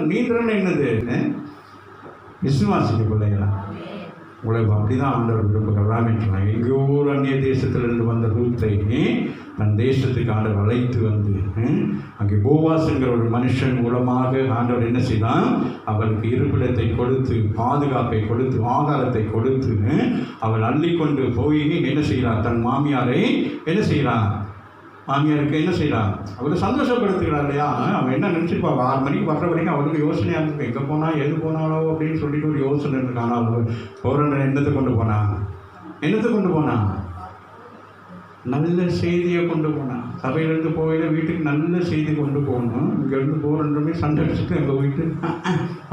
நீந்தரன் என்னது? விசுவாசிக்க பிள்ளைகளா உழைப்பு. அப்படிதான் ஆண்டவர் விரும்புகிறார். எங்கோ ஒரு அந்நிய தேசத்திலிருந்து வந்த ரூத்தை தன் தேசத்துக்கு ஆண்டவர் அழைத்து வந்து அங்கே போவாஸ்ங்கிற ஒரு மனுஷன் மூலமாக ஆண்டவர் என்ன செய்தான், அவளுக்கு இருப்பிடத்தை கொடுத்து, பாதுகாப்பை கொடுத்து, ஆகாரத்தை கொடுத்து, அவள் அள்ளிக்கொண்டு போய் என்ன செய்கிறார், தன் மாமியாரை என்ன செய்கிறான், மாமியாருக்கு என்ன செய்கிறான், அவளை சந்தோஷப்படுத்துகிறார் இல்லையா. அவன் என்ன நினச்சிருப்பா, 6 மணிக்கு வர்ற வரைக்கும் அவளுக்கு யோசனையாக இருந்துருக்கு, எங்கே போனால் எது போனாலோ அப்படின்னு சொல்லிட்டு ஒரு யோசனை இருந்துக்கானா. அவள் போகிற என்னத்தை கொண்டு போனான், என்னத்தை கொண்டு போனான், நல்ல செய்தியை கொண்டு போனான். சபையிலேருந்து போயில வீட்டுக்கு நல்ல செய்தி கொண்டு போகணும். இங்கேருந்து போகிறன்றமே சண்டை அடிச்சுட்டு எங்கள் வீட்டு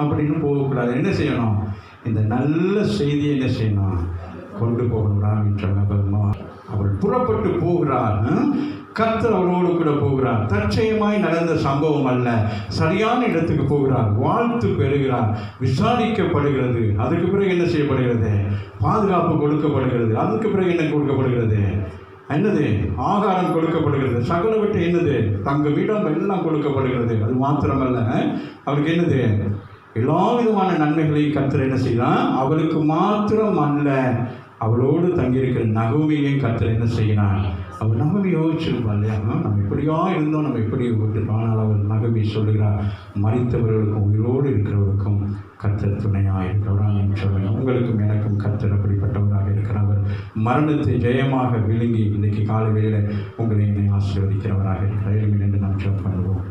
அப்படின்னு போகக்கூடாது. என்ன செய்யணும், இந்த நல்ல செய்தியை என்ன செய்யணும், கொண்டு போகணும் சொன்ன அவள் புறப்பட்டு போகிறாள். கர்த்தர் அவளோடு கூட போகிறார். தற்செயமாய் நடந்த சம்பவம் அல்ல, சரியான இடத்துக்கு போகிறார், வாழ்த்து பெறுகிறார், விசாரிக்கப்படுகிறது. அதுக்கு பிறகு என்ன செய்யப்படுகிறது, பாதுகாப்பு கொடுக்கப்படுகிறது. அதுக்கு பிறகு என்ன கொடுக்கப்படுகிறது, என்னது, ஆகாரம் கொடுக்கப்படுகிறது. சகலவற்றை என்னது, தங்க வீடம் எல்லாம் கொடுக்கப்படுகிறது. அது மாத்திரமல்ல, அவருக்கு என்னது, எல்லா விதமான நன்மைகளையும் கர்த்தர் என்ன செய்யலாம், அவளுக்கு மாத்திரம் அல்ல, அவளோடு தங்கியிருக்கிற நகோமியையும் கர்த்தர் என்ன செய்யலாம். அவர் நகோமி யோசிச்சிருப்பா இல்லையா, நம்ம இப்படியா இருந்தோம், நம்ம இப்படி விட்டுருக்கோம். ஆனால் அவர் நகோமி சொல்லுகிறார், மரித்தவர்களுக்கும் உயிரோடு இருக்கிறவருக்கும் கர்த்தர் துணையாக இருக்கிறவராக சொல்லுங்கள். உங்களுக்கும் எனக்கும் கர்த்தர் அப்படிப்பட்டவராக இருக்கிறவர். மரணத்தை ஜெயமாக விழுங்கி இன்றைக்கு காலை வேளையில் உங்களை என்னை ஆசீர்வதிக்கிறவராக இருக்கிறார். என்று நாம் ஜெபம் பண்ணுவோம்.